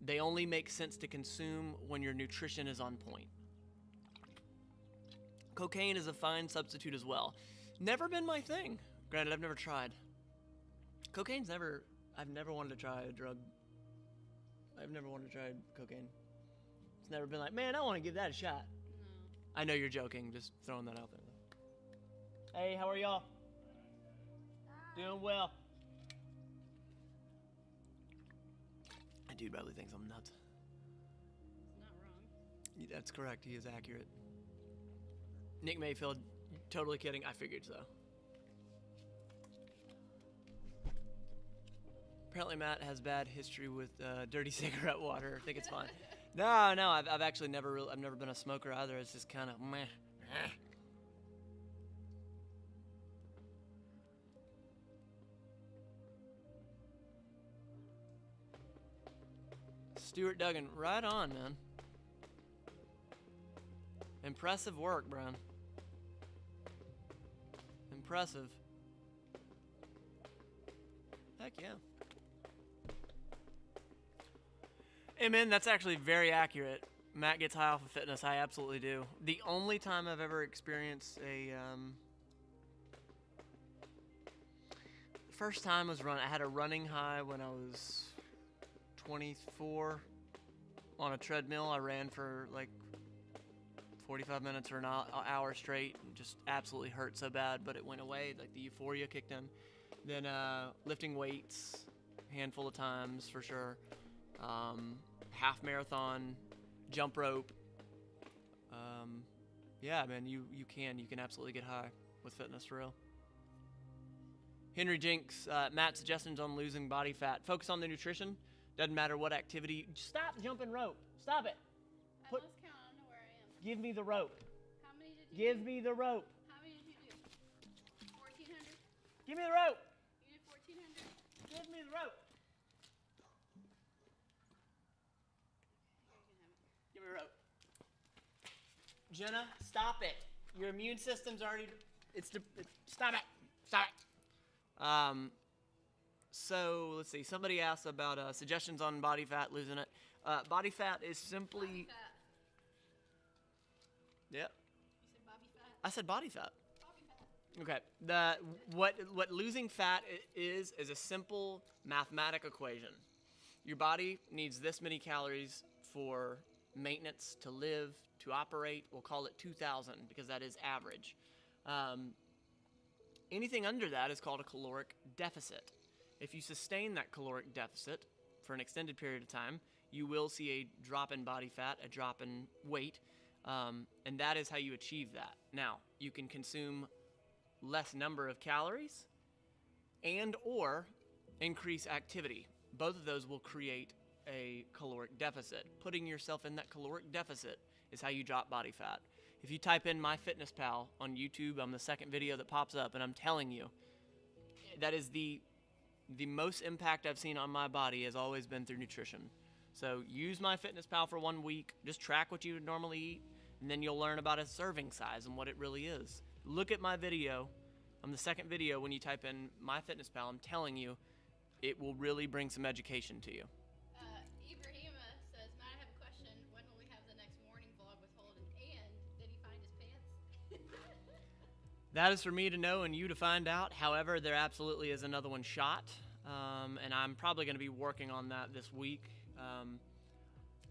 Speaker 1: They only make sense to consume when your nutrition is on point. Cocaine is a fine substitute as well. Never been my thing. Granted, I've never tried. I've never wanted to try a drug. I've never wanted to try cocaine. It's never been like, man, I want to give that a shot.
Speaker 2: No.
Speaker 1: I know you're joking, just throwing that out there. Hey, how are y'all? Doing well. That dude probably thinks I'm nuts.
Speaker 2: He's not wrong.
Speaker 1: That's correct, he is accurate. Nick Mayfield, totally kidding, I figured so. Apparently Matt has bad history with dirty cigarette water. I think it's fine. No, I've actually never been a smoker either. It's just kind of meh. Stuart Duggan, right on, man. Impressive work, Brown. Impressive. Heck yeah. Amen, that's actually very accurate. Matt gets high off of fitness. I absolutely do. The only time I've ever experienced first time was I had a running high when I was 24 on a treadmill. I ran for like 45 minutes or an hour straight. It just absolutely hurt so bad, but it went away. Like the euphoria kicked in. Then lifting weights, a handful of times for sure. Half marathon, jump rope. Yeah, man, you can absolutely get high with fitness for real. Henry Jinks, Matt, suggestions on losing body fat. Focus on the nutrition. Doesn't matter what activity. Stop jumping rope. Stop it.
Speaker 2: I lost count. I don't know where I am.
Speaker 1: Give me the rope.
Speaker 2: How many did you
Speaker 1: Give me the rope.
Speaker 2: How many did you do? 1,400?
Speaker 1: Give me the rope.
Speaker 2: You did 1,400?
Speaker 1: Give me the rope.
Speaker 2: Here, you can have it.
Speaker 1: Give me the rope. Jenna, stop it. Your immune system's already. Stop it. Stop it. So let's see. Somebody asked about suggestions on body fat, losing it. Body fat is simply.
Speaker 2: Bobby fat.
Speaker 1: Yep.
Speaker 2: You said Bobby fat?
Speaker 1: I said body fat.
Speaker 2: Bobby fat.
Speaker 1: Okay. What losing fat is a simple mathematic equation. Your body needs this many calories for maintenance, to live, to operate. We'll call it 2,000 because that is average. Anything under that is called a caloric deficit. If you sustain that caloric deficit for an extended period of time, you will see a drop in body fat, a drop in weight, and that is how you achieve that. Now, you can consume less number of calories and or increase activity. Both of those will create a caloric deficit. Putting yourself in that caloric deficit is how you drop body fat. If you type in MyFitnessPal on YouTube, I'm the second video that pops up, and I'm telling you, that is the most impact I've seen on my body has always been through nutrition. So use MyFitnessPal for 1 week, just track what you would normally eat, and then you'll learn about a serving size and what it really is. Look at my video. I'm the second video when you type in MyFitnessPal. I'm telling you, it will really bring some education to you.
Speaker 2: Ibrahima says, Matt, I have a question. When will we have the next morning vlog with Holden? And did he find his pants?
Speaker 1: That is for me to know and you to find out. However, there absolutely is another one shot, and I'm probably going to be working on that this week.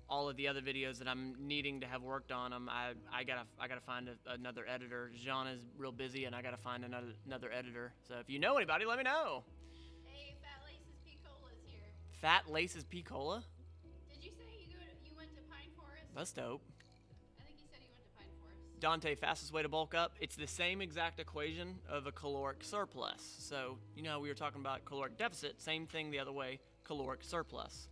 Speaker 1: All of the other videos that I'm needing to have worked on them, I gotta find another editor. Jean is real busy, and I gotta find another editor. So if you know anybody, let me know.
Speaker 2: Hey, Fat Laces P. Cola's
Speaker 1: Fat laces pea cola?
Speaker 2: Did you say you went to Pine Forest?
Speaker 1: That's dope.
Speaker 2: I think you said you went to Pine Forest.
Speaker 1: Dante, fastest way to bulk up? It's the same exact equation of a caloric surplus. So, you know, we were talking about caloric deficit, same thing the other way, caloric surplus.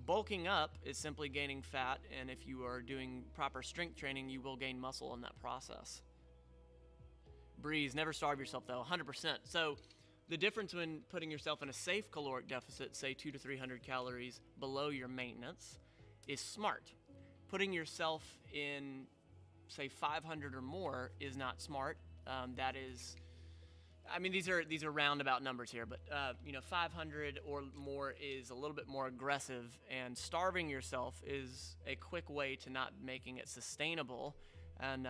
Speaker 1: Bulking up is simply gaining fat, and if you are doing proper strength training, you will gain muscle in that process. Breeze, never starve yourself though, 100%. So the difference when putting yourself in a safe caloric deficit, say 200 to 300 calories below your maintenance, is smart. Putting yourself in, say, 500 or more is not smart. That is, I mean, these are roundabout numbers here, but 500 or more is a little bit more aggressive, and starving yourself is a quick way to not making it sustainable. And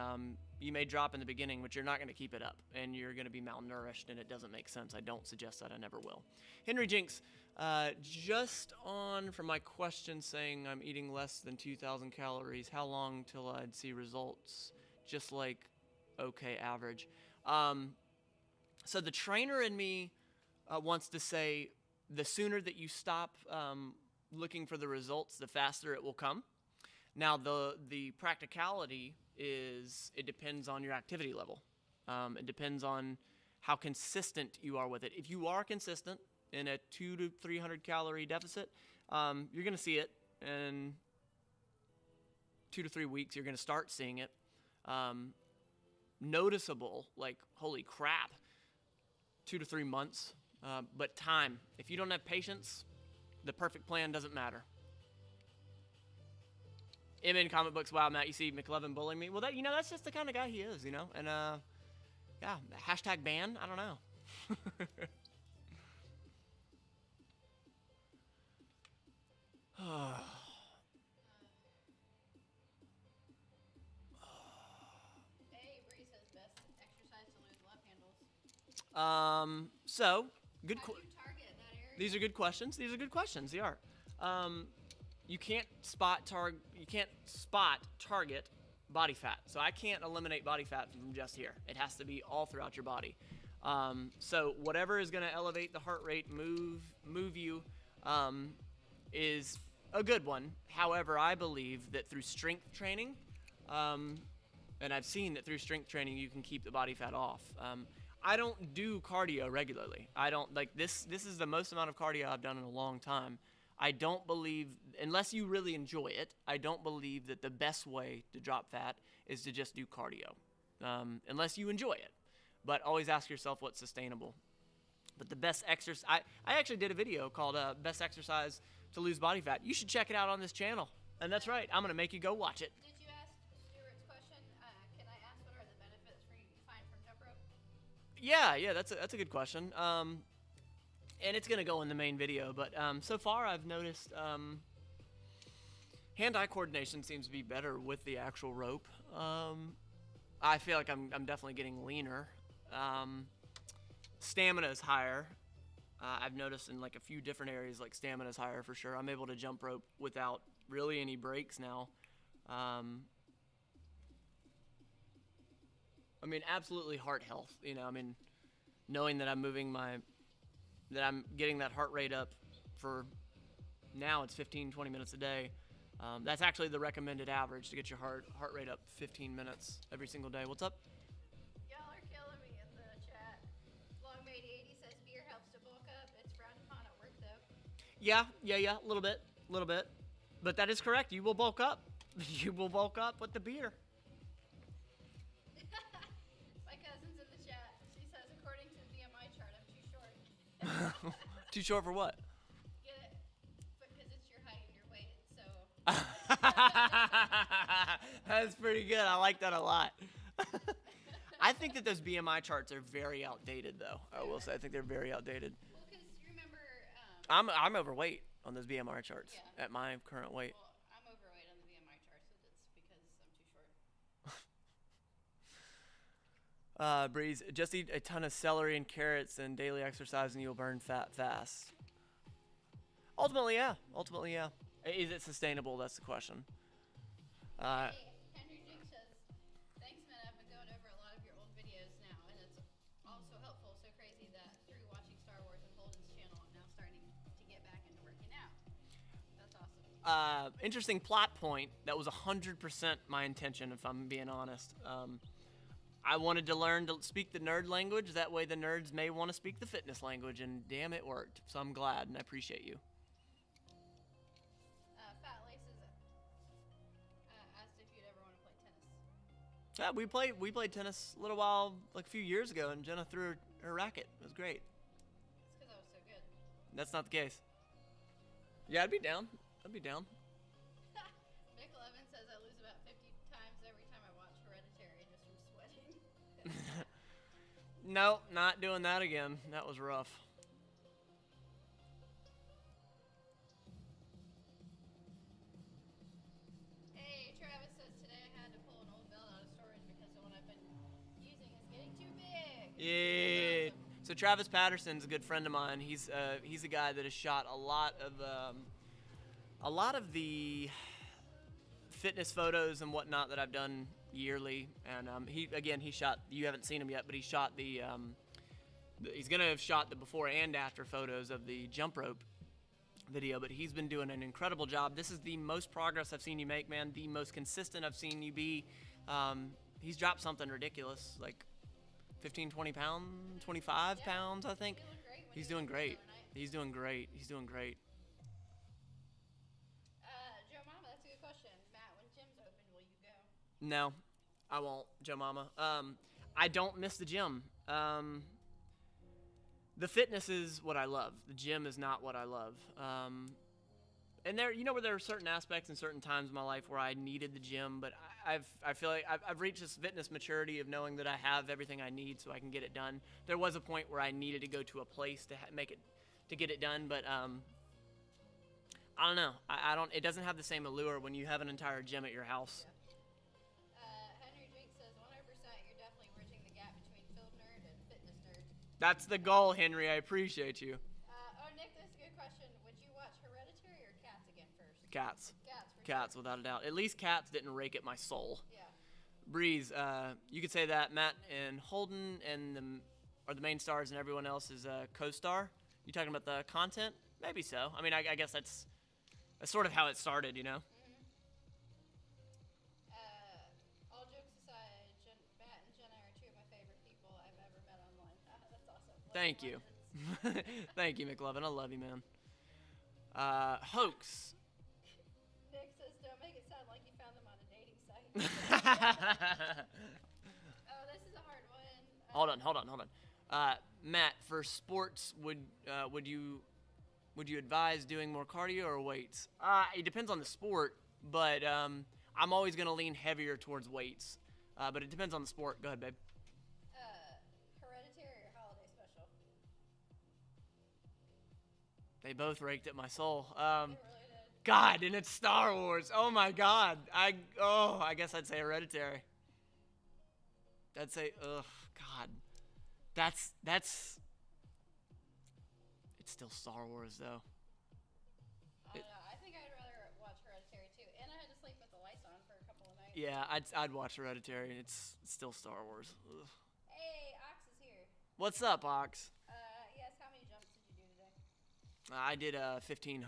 Speaker 1: you may drop in the beginning, but you're not going to keep it up, and you're going to be malnourished, and it doesn't make sense. I don't suggest that. I never will. Henry Jinks, just on from my question saying I'm eating less than 2,000 calories, how long till I'd see results? Just like, okay, average. So the trainer in me wants to say the sooner that you stop looking for the results, the faster it will come. Now, the practicality is it depends on your activity level. It depends on how consistent you are with it. If you are consistent in a 200 to 300 calorie deficit, you're going to see it in 2 to 3 weeks. You're going to start seeing it. Noticeable, like, holy crap, 2 to 3 months. But time, if you don't have patience, the perfect plan doesn't matter. In comic books, wow, Matt, you see McLovin bullying me. Well, that's just the kind of guy he is, And yeah, hashtag ban. I don't know.
Speaker 2: Bree says best exercise to lose love handles.
Speaker 1: So good.
Speaker 2: How do you target that area?
Speaker 1: These are good questions. They are. You can't spot target body fat. So I can't eliminate body fat from just here. It has to be all throughout your body. So whatever is going to elevate the heart rate, move you, is a good one. However, I believe that through strength training, and I've seen that through strength training you can keep the body fat off. I don't do cardio regularly. I don't like this. This is the most amount of cardio I've done in a long time. I don't believe, unless you really enjoy it, I don't believe that the best way to drop fat is to just do cardio, unless you enjoy it. But always ask yourself what's sustainable. But the best exercise, I actually did a video called Best Exercise to Lose Body Fat. You should check it out on this channel. And that's right, I'm going to make you go watch it.
Speaker 2: Did you ask Stuart's question? Can I ask what are the benefits you find from jump rope?
Speaker 1: Yeah, that's a good question. And it's going to go in the main video, but so far I've noticed hand-eye coordination seems to be better with the actual rope. I feel like I'm definitely getting leaner. Stamina is higher. I've noticed in like a few different areas, like stamina is higher for sure. I'm able to jump rope without really any breaks now. I mean, absolutely heart health. Knowing that I'm that I'm getting that heart rate up for now it's 15-20 minutes a day. That's actually the recommended average to get your heart rate up 15 minutes every single day. What's up?
Speaker 2: Y'all are killing me in the chat. Longmade80 says beer helps to bulk up. It's frowned upon at work though.
Speaker 1: Yeah, a little bit. But that is correct. You will bulk up. You will bulk up with the beer.
Speaker 2: My cousin's in the chat. She says, according to the BMI chart, I'm too short.
Speaker 1: Too short for what?
Speaker 2: Get it? Because it's your height and your weight, so.
Speaker 1: That's pretty good. I like that a lot. I think that those BMI charts are very outdated, though. I will say, I think they're very outdated.
Speaker 2: Well, because you remember.
Speaker 1: I'm overweight on those BMI charts at my current weight.
Speaker 2: Well, I'm overweight on the BMI chart, so that's because I'm too short.
Speaker 1: Breeze, just eat a ton of celery and carrots and daily exercise and you'll burn fat fast. Ultimately, yeah. Is it sustainable? That's the question.
Speaker 2: Hey, Henry Jinks says, thanks, man. I've been going over a lot of your old videos now, and it's also helpful. So crazy that through watching Star Wars and Holden's channel, I'm now starting to get
Speaker 1: interesting plot point that was 100% my intention, if I'm being honest. I wanted to learn to speak the nerd language. That way the nerds may want to speak the fitness language, and damn, it worked. So I'm glad, and I appreciate you.
Speaker 2: Fat Laces asked if you'd ever want to play tennis.
Speaker 1: Yeah, we played tennis a little while, like a few years ago, and Jenna threw her racket. It was great.
Speaker 2: It's because I was so good.
Speaker 1: That's not the case. Yeah, I'd be down. I'd be down.
Speaker 2: Nick Levin says I lose about 50 times every time I watch Hereditary just from sweating.
Speaker 1: No, not doing that again. That was rough.
Speaker 2: Hey, Travis says today I had to pull an old belt out of storage because the one I've been using is getting too big.
Speaker 1: Yeah. So Travis Patterson's a good friend of mine. He's a guy that has shot a lot of the fitness photos and whatnot that I've done yearly. And he shot. You haven't seen him yet, but he shot he's gonna have shot the before and after photos of the jump rope video. But he's been doing an incredible job. This is the most progress I've seen you make, man. The most consistent I've seen you be. He's dropped something ridiculous, like 15, 20 pounds, 25 pounds, I think. He's doing great. He's doing great. He's doing great.
Speaker 2: Joe Mama, that's a good question. Matt, when gym's open, will you go?
Speaker 1: No, I won't, Joe Mama. I don't miss the gym. The fitness is what I love. The gym is not what I love. And there are certain aspects and certain times in my life where I needed the gym, but I feel like I've reached this fitness maturity of knowing that I have everything I need so I can get it done. There was a point where I needed to go to a place to get it done, but I don't know. I don't. It doesn't have the same allure when you have an entire gym at your house.
Speaker 2: Henry Drink says 100%. You're definitely bridging the gap between film nerd and fitness nerd.
Speaker 1: That's the goal, Henry. I appreciate you.
Speaker 2: Nick, this is a good question. Would you watch Hereditary or Cats again first?
Speaker 1: Cats.
Speaker 2: Cats,
Speaker 1: Without a doubt. At least Cats didn't rake at my soul.
Speaker 2: Yeah.
Speaker 1: Breeze, you could say that Matt and Holden are the main stars and everyone else is a co-star. You talking about the content? Maybe so. I mean, I guess that's sort of how it started, you know?
Speaker 2: All jokes aside, Matt and Jenna are two of my favorite people I've ever met online. That's awesome.
Speaker 1: Thank you. Thank you, McLovin. I love you, man. Hoax.
Speaker 2: Nick says, don't make it sound like you found them on a dating site. Oh, this is a hard one.
Speaker 1: Hold on. Matt, for sports, would you advise doing more cardio or weights? It depends on the sport, but I'm always going to lean heavier towards weights. But it depends on the sport. Go ahead, babe.
Speaker 2: Hereditary or Holiday Special?
Speaker 1: They both raked at my soul.
Speaker 2: They really did.
Speaker 1: God, and it's Star Wars. Oh my God. I guess I'd say Hereditary. I'd say, God. That's. It's still Star Wars though.
Speaker 2: I don't know. I think I'd rather watch Hereditary too. And I had to sleep with the lights on for a couple of nights.
Speaker 1: Yeah, I'd watch Hereditary, and it's still Star Wars. Ugh.
Speaker 2: Hey, Ox is here.
Speaker 1: What's up, Ox?
Speaker 2: Yes, how many jumps did you do today?
Speaker 1: I did 1,500.
Speaker 2: And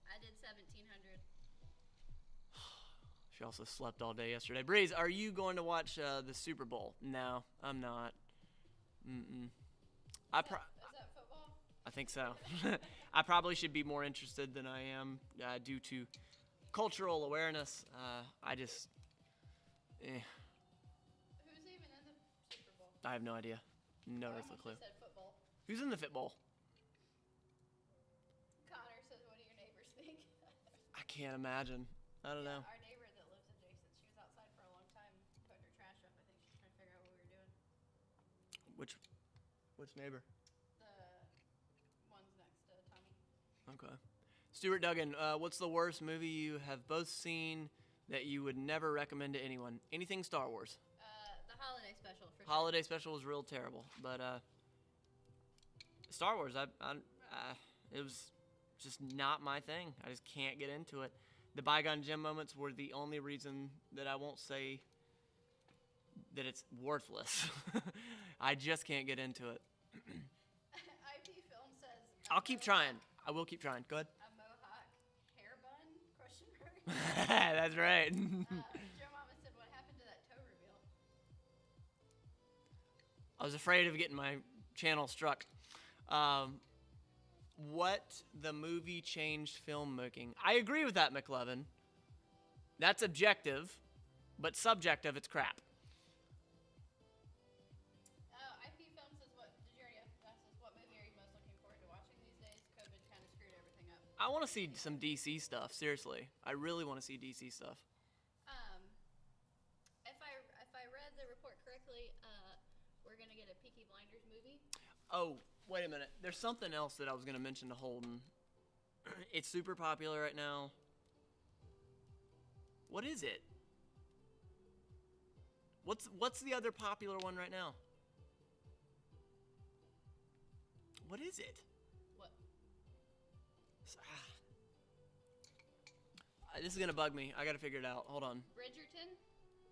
Speaker 2: I did 1,700.
Speaker 1: She also slept all day yesterday. Breeze, are you going to watch the Super Bowl? No, I'm not. Mm-mm.
Speaker 2: Is that football?
Speaker 1: I think so. I probably should be more interested than I am due to cultural awareness. I just,
Speaker 2: Who's even in the Super Bowl?
Speaker 1: I have no idea. No
Speaker 2: I
Speaker 1: earthly
Speaker 2: almost
Speaker 1: clue.
Speaker 2: just said football.
Speaker 1: Who's in the Fit Bowl?
Speaker 2: Connor says, what do your neighbors think?
Speaker 1: I can't imagine. I don't know.
Speaker 2: Our neighbor that lives adjacent, she was outside for a long time putting her trash up. I think she's trying to figure out what we were doing.
Speaker 1: Which neighbor?
Speaker 2: The ones next to Tommy.
Speaker 1: Okay. Stuart Duggan, what's the worst movie you have both seen that you would never recommend to anyone? Anything Star Wars.
Speaker 2: The Holiday Special, for sure.
Speaker 1: Holiday Special was real terrible, but Star Wars, it was just not my thing. I just can't get into it. The Bygone Gym moments were the only reason that I won't say that it's worthless. I just can't get into it.
Speaker 2: IP Film says,
Speaker 1: I'll keep trying. I will keep trying. Go ahead.
Speaker 2: a mohawk hair bun
Speaker 1: That's right.
Speaker 2: Joe Mama said, what happened to that toe reveal?
Speaker 1: I was afraid of getting my channel struck. What the movie changed filmmaking? I agree with that, McLevin. That's objective, but subjective, it's crap.
Speaker 2: IP Film says, what did you already ask us? What movie are you most looking forward to watching these days? COVID kind of screwed everything up.
Speaker 1: I want to see some DC stuff. Seriously, I really want to see DC stuff.
Speaker 2: If I read the report correctly, we're gonna get a Peaky Blinders movie.
Speaker 1: Oh, wait a minute. There's something else that I was going to mention to Holden. It's super popular right now. What is it? What's the other popular one right now? What is it?
Speaker 2: What?
Speaker 1: This is going to bug me. I got to figure it out. Hold on.
Speaker 2: Bridgerton?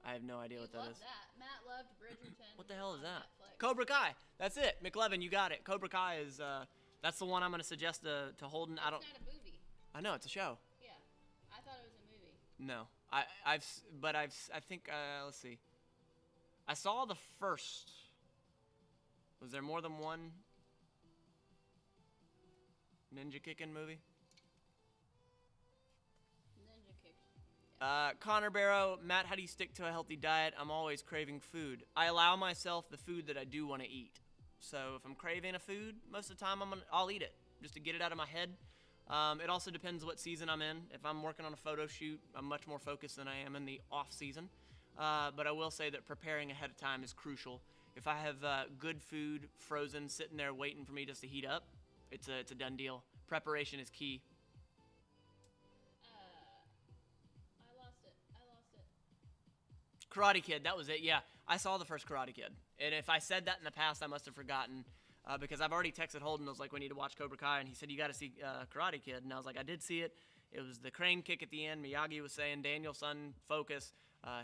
Speaker 1: I have no idea what that is.
Speaker 2: That. Matt loved Bridgerton.
Speaker 1: What the hell is that?
Speaker 2: Netflix.
Speaker 1: Cobra Kai. That's it. McLevin, you got it. Cobra Kai is, that's the one I'm going to suggest to Holden.
Speaker 2: It's not a movie.
Speaker 1: I know, it's a show.
Speaker 2: Yeah. I thought it was a movie.
Speaker 1: No. I think, let's see. I saw the first. Was there more than one ninja kicking movie?
Speaker 2: Ninja Kick.
Speaker 1: Connor Barrow, Matt, how do you stick to a healthy diet? I'm always craving food. I allow myself the food that I do want to eat. So if I'm craving a food, most of the time I'll eat it just to get it out of my head. It also depends what season I'm in. If I'm working on a photo shoot, I'm much more focused than I am in the off season. But I will say that preparing ahead of time is crucial. If I have good food frozen sitting there waiting for me just to heat up, it's a done deal. Preparation is key.
Speaker 2: I lost it.
Speaker 1: Karate Kid, that was it. Yeah, I saw the first Karate Kid. And if I said that in the past, I must have forgotten. Because I've already texted Holden. I was like, we need to watch Cobra Kai. And he said, you got to see Karate Kid. And I was like, I did see it. It was the crane kick at the end. Miyagi was saying, Daniel, son, focus.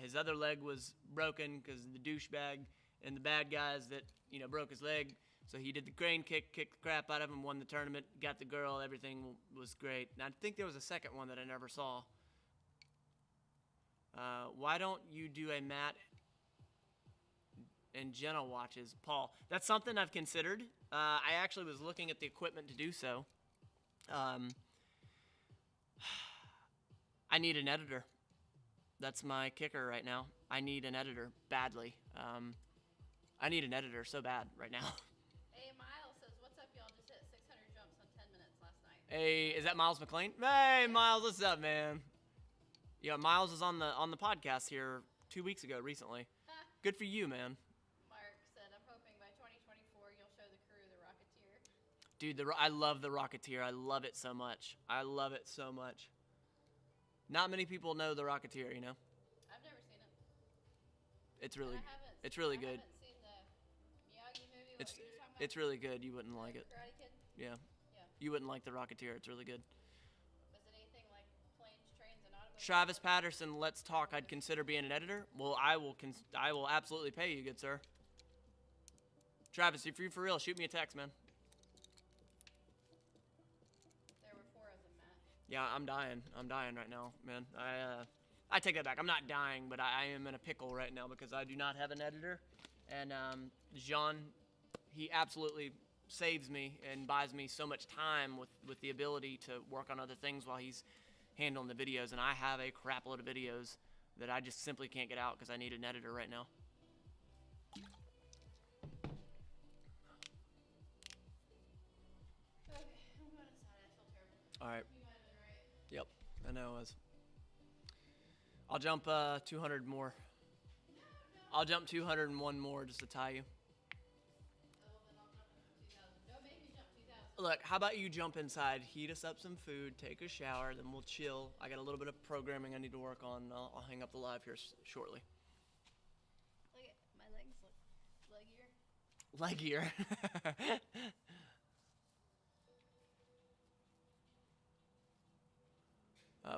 Speaker 1: His other leg was broken because the douchebag and the bad guys that, broke his leg. So he did the crane kick, kicked the crap out of him, won the tournament, got the girl. Everything was great. And I think there was a second one that I never saw. Why don't you do a Matt and Jenna watches? Paul, that's something I've considered. I actually was looking at the equipment to do so. I need an editor. That's my kicker right now. I need an editor badly. I need an editor so bad right now.
Speaker 2: Hey, Miles says, what's up, y'all? Just hit 600 jumps on 10 minutes last night.
Speaker 1: Hey, is that Miles McLean? Hey, Miles, what's up, man? Yeah, Miles is on the podcast here 2 weeks ago, recently. Good for you, man.
Speaker 2: Mark said, I'm hoping by 2024 you'll show the crew the Rocketeer.
Speaker 1: Dude, I love the Rocketeer. I love it so much. I love it so much. Not many people know the Rocketeer,
Speaker 2: I've never seen it.
Speaker 1: It's really
Speaker 2: I
Speaker 1: good.
Speaker 2: haven't seen the Miyagi movie.
Speaker 1: It's
Speaker 2: What were you talking about?
Speaker 1: it's really good. You wouldn't like it.
Speaker 2: Karate Kid?
Speaker 1: Yeah.
Speaker 2: Yeah.
Speaker 1: You wouldn't like the Rocketeer. It's really good.
Speaker 2: Was it anything like planes, trains, and automobiles?
Speaker 1: Travis Patterson, let's talk. I'd consider being an editor. Well, I will absolutely pay you, good sir. Travis, if you're for real, shoot me a text, man.
Speaker 2: There were 4 of them, Matt.
Speaker 1: Yeah, I'm dying. I'm dying right now, man. I take that back. I'm not dying, but I am in a pickle right now because I do not have an editor. And Jean, he absolutely saves me and buys me so much time with the ability to work on other things while he's handling the videos. And I have a crap load of videos that I just simply can't get out because I need an editor right now.
Speaker 2: Okay, I'm going inside. I feel terrible.
Speaker 1: All right.
Speaker 2: You might have been right.
Speaker 1: Yep, I know. I'll jump 200 more. I'll jump 201 more just to tie you.
Speaker 2: Oh, then I'll jump 2,000. Don't make me jump 2,000.
Speaker 1: Look, how about you jump inside, heat us up some food, take a shower, then we'll chill. I got a little bit of programming I need to work on. I'll hang up the live here shortly.
Speaker 2: Look at my legs look leggier.
Speaker 1: Leggier.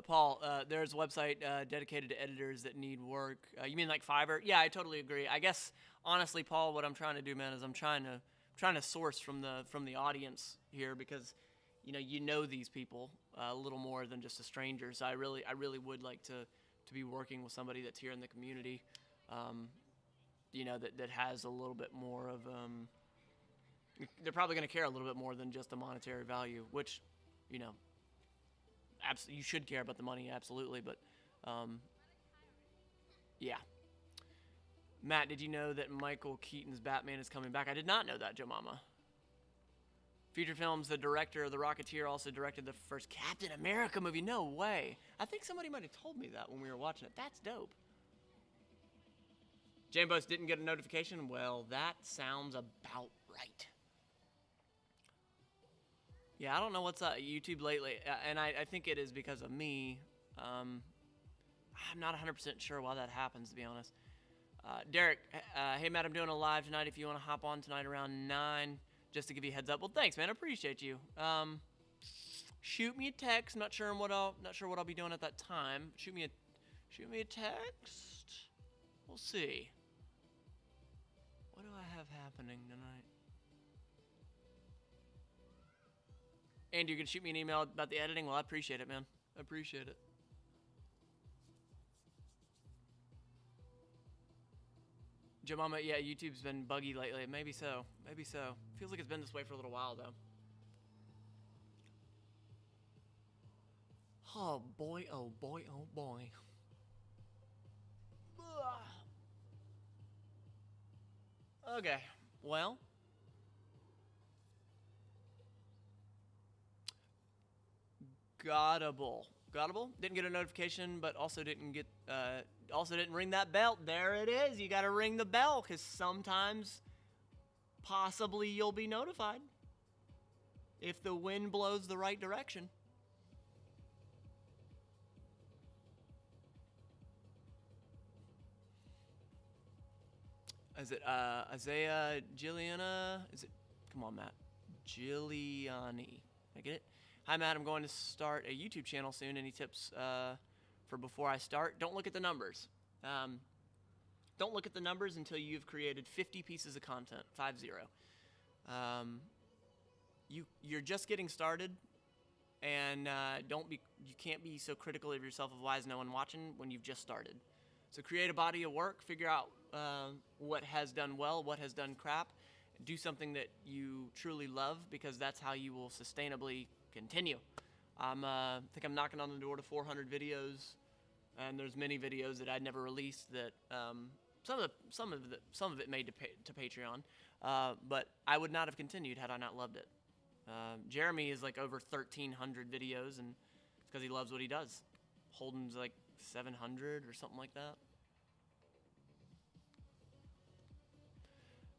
Speaker 1: Paul, there's a website dedicated to editors that need work. You mean like Fiverr? Yeah, I totally agree. I guess honestly, Paul, what I'm trying to do, man, is I'm trying to source from the audience here because, you know these people a little more than just a stranger. So I really would like to be working with somebody that's here in the community, that has a little bit more of, they're probably going to care a little bit more than just the monetary value, which, you should care about the money, absolutely. But, yeah. Matt, did you know that Michael Keaton's Batman is coming back? I did not know that, Joe Mama. Feature Films, the director of The Rocketeer, also directed the first Captain America movie. No way. I think somebody might have told me that when we were watching it. That's dope. Jambos didn't get a notification. Well, that sounds about right. Yeah, I don't know what's up YouTube lately, and I think it is because of me. I'm not 100% sure why that happens, to be honest. Derek, hey Matt, I'm doing a live tonight. If you want to hop on tonight around 9, just to give you a heads up. Well, thanks, man. I appreciate you. Shoot me a text. Not sure what I'll be doing at that time. Shoot me a text. We'll see. What do I have happening tonight? Andy, you're gonna shoot me an email about the editing? Well, I appreciate it, man. I appreciate it. Jemama, yeah, YouTube's been buggy lately. Maybe so. Maybe so. Feels like it's been this way for a little while, though. Oh, boy, oh, boy, oh, boy. Okay, well. Godable. Didn't get a notification, but also didn't ring that bell. There it is. You got to ring the bell, because sometimes, possibly, you'll be notified if the wind blows the right direction. Is it Isaiah Giuliana? Is it? Come on, Matt. Giuliani. I get it? Hi, Matt. I'm going to start a YouTube channel soon. Any tips for before I start? Don't look at the numbers. Don't look at the numbers until you've created 50 pieces of content. 50. You're just getting started, and you can't be so critical of yourself of why is no one watching when you've just started. So create a body of work. Figure out what has done well, what has done crap. Do something that you truly love, because that's how you will sustainably continue. I think I'm knocking on the door to 400 videos, and there's many videos that I'd never released that some of it made to Patreon, but I would not have continued had I not loved it. Jeremy is like over 1,300 videos, and it's because he loves what he does. Holden's like 700 or something like that.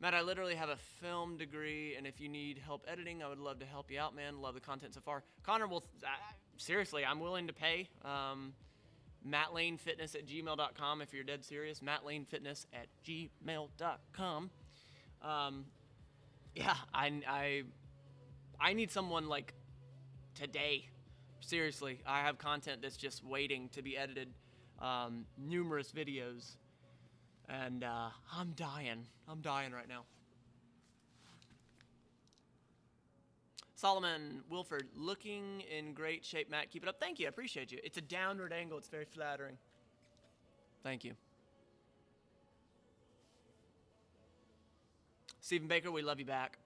Speaker 1: Matt, I literally have a film degree, and if you need help editing, I would love to help you out, man. Love the content so far. Connor, seriously, I'm willing to pay. MattLaneFitness@gmail.com if you're dead serious. MattLaneFitness@gmail.com. Yeah, I need someone like today. Seriously, I have content that's just waiting to be edited. Numerous videos. And I'm dying. I'm dying right now. Solomon Wilford, looking in great shape, Matt. Keep it up. Thank you. I appreciate you. It's a downward angle. It's very flattering. Thank you. Stephen Baker, we love you back.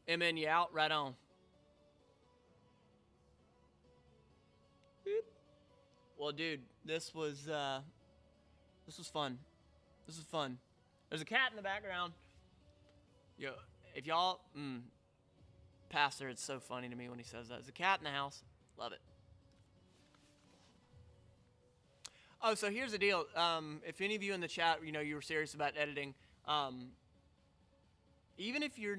Speaker 1: MN, you out? Right on. Well, dude, this was fun. This was fun. There's a cat in the background. Yo, if y'all, Pastor, it's so funny to me when he says that. There's a cat in the house. Love it. Oh, so here's the deal. If any of you in the chat, you were serious about editing, even if you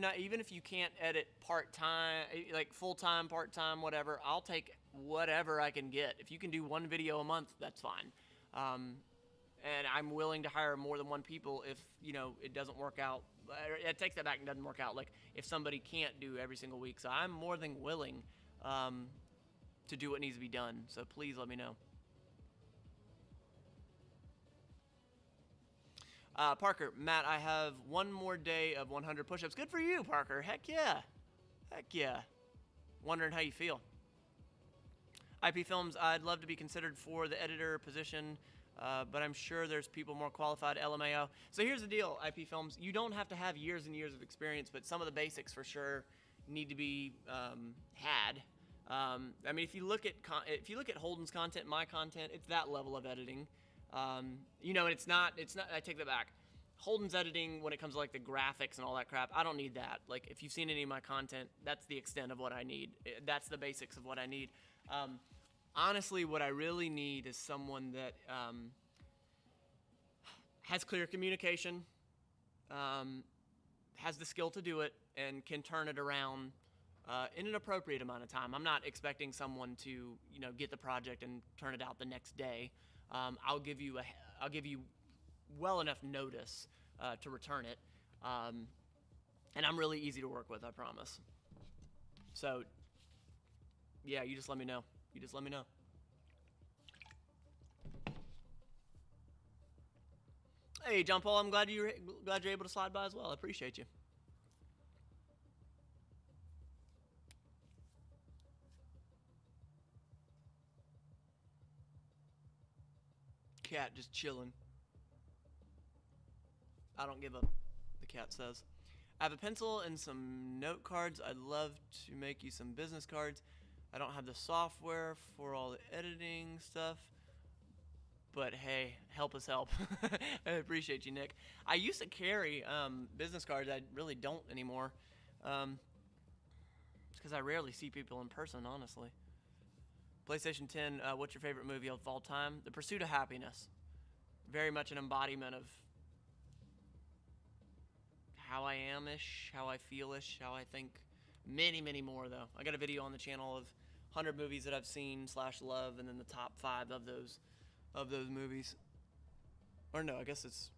Speaker 1: can't edit part-time, like full-time, part-time, whatever, I'll take whatever I can get. If you can do one video a month, that's fine. And I'm willing to hire more than one people if, it doesn't work out. It takes that back and doesn't work out. Like, if somebody can't do every single week. So I'm more than willing to do what needs to be done. So please let me know. Parker, Matt, I have one more day of 100 push-ups. Good for you, Parker. Heck yeah. Heck yeah. Wondering how you feel. IP Films, I'd love to be considered for the editor position, but I'm sure there's people more qualified, LMAO. So here's the deal, IP Films. You don't have to have years and years of experience, but some of the basics for sure need to be had. I mean, if you look at Holden's content, my content, it's that level of editing. You know, and it's not, I take that back. Holden's editing when it comes to like the graphics and all that crap, I don't need that. Like, if you've seen any of my content, that's the extent of what I need. That's the basics of what I need. Honestly, what I really need is someone that has clear communication, has the skill to do it, and can turn it around in an appropriate amount of time. I'm not expecting someone to, you know, get the project and turn it out the next day. I'll give you well enough notice to return it, and I'm really easy to work with, I promise. So, yeah, you just let me know. You just let me know. Hey, John Paul, I'm glad you're able to slide by as well. I appreciate you. Cat just chilling. I don't give up, the cat says. I have a pencil and some note cards. I'd love to make you some business cards. I don't have the software for all the editing stuff, but hey, help us help. I appreciate you, Nick. I used to carry business cards. I really don't anymore. It's because I rarely see people in person, honestly. PlayStation 10, what's your favorite movie of all time? The Pursuit of Happiness. Very much an embodiment of how I am-ish, how I feel-ish, how I think. Many, many more, though. I got a video on the channel of 100 movies that I've seen / love, and then the top 5 of those movies. Or no, I guess it's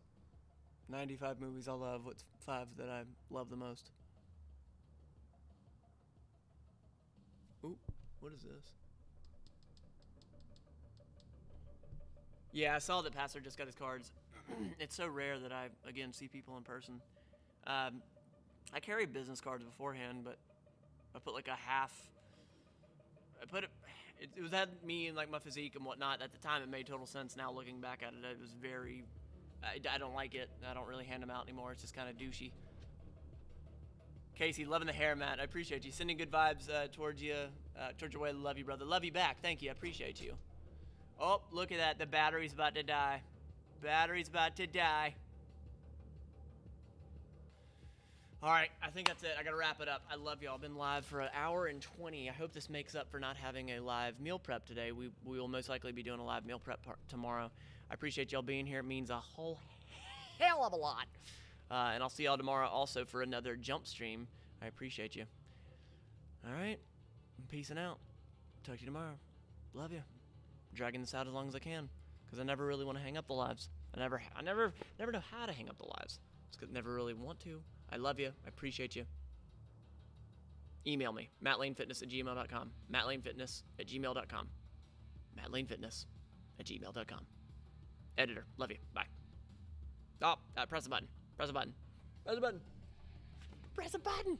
Speaker 1: 95 movies I love. What's 5 that I love the most? Ooh, what is this? Yeah, I saw that Pastor just got his cards. It's so rare that I, again, see people in person. I carried business cards beforehand, but I put like a half. It was had me and like my physique and whatnot. At the time, it made total sense. Now looking back at it, it was very. I don't like it. I don't really hand them out anymore. It's just kind of douchey. Casey, loving the hair, Matt. I appreciate you. Sending good vibes towards you, towards your way. Love you, brother. Love you back. Thank you. I appreciate you. Oh, look at that. The battery's about to die. Battery's about to die. All right, I think that's it. I got to wrap it up. I love y'all. I've been live for 1 hour and 20. I hope this makes up for not having a live meal prep today. We will most likely be doing a live meal prep tomorrow. I appreciate y'all being here. It means a whole hell of a lot. And I'll see y'all tomorrow also for another jump stream. I appreciate you. All right, I'm peacing out. Talk to you tomorrow. Love you. Dragging this out as long as I can because I never really want to hang up the lives. I never know how to hang up the lives. Just 'cause I never really want to. I love you. I appreciate you. Email me, mattlanefitness@gmail.com. mattlanefitness@gmail.com. mattlanefitness@gmail.com. Editor, love you. Bye. Oh, press a button. Press a button. Press a button. Press a button.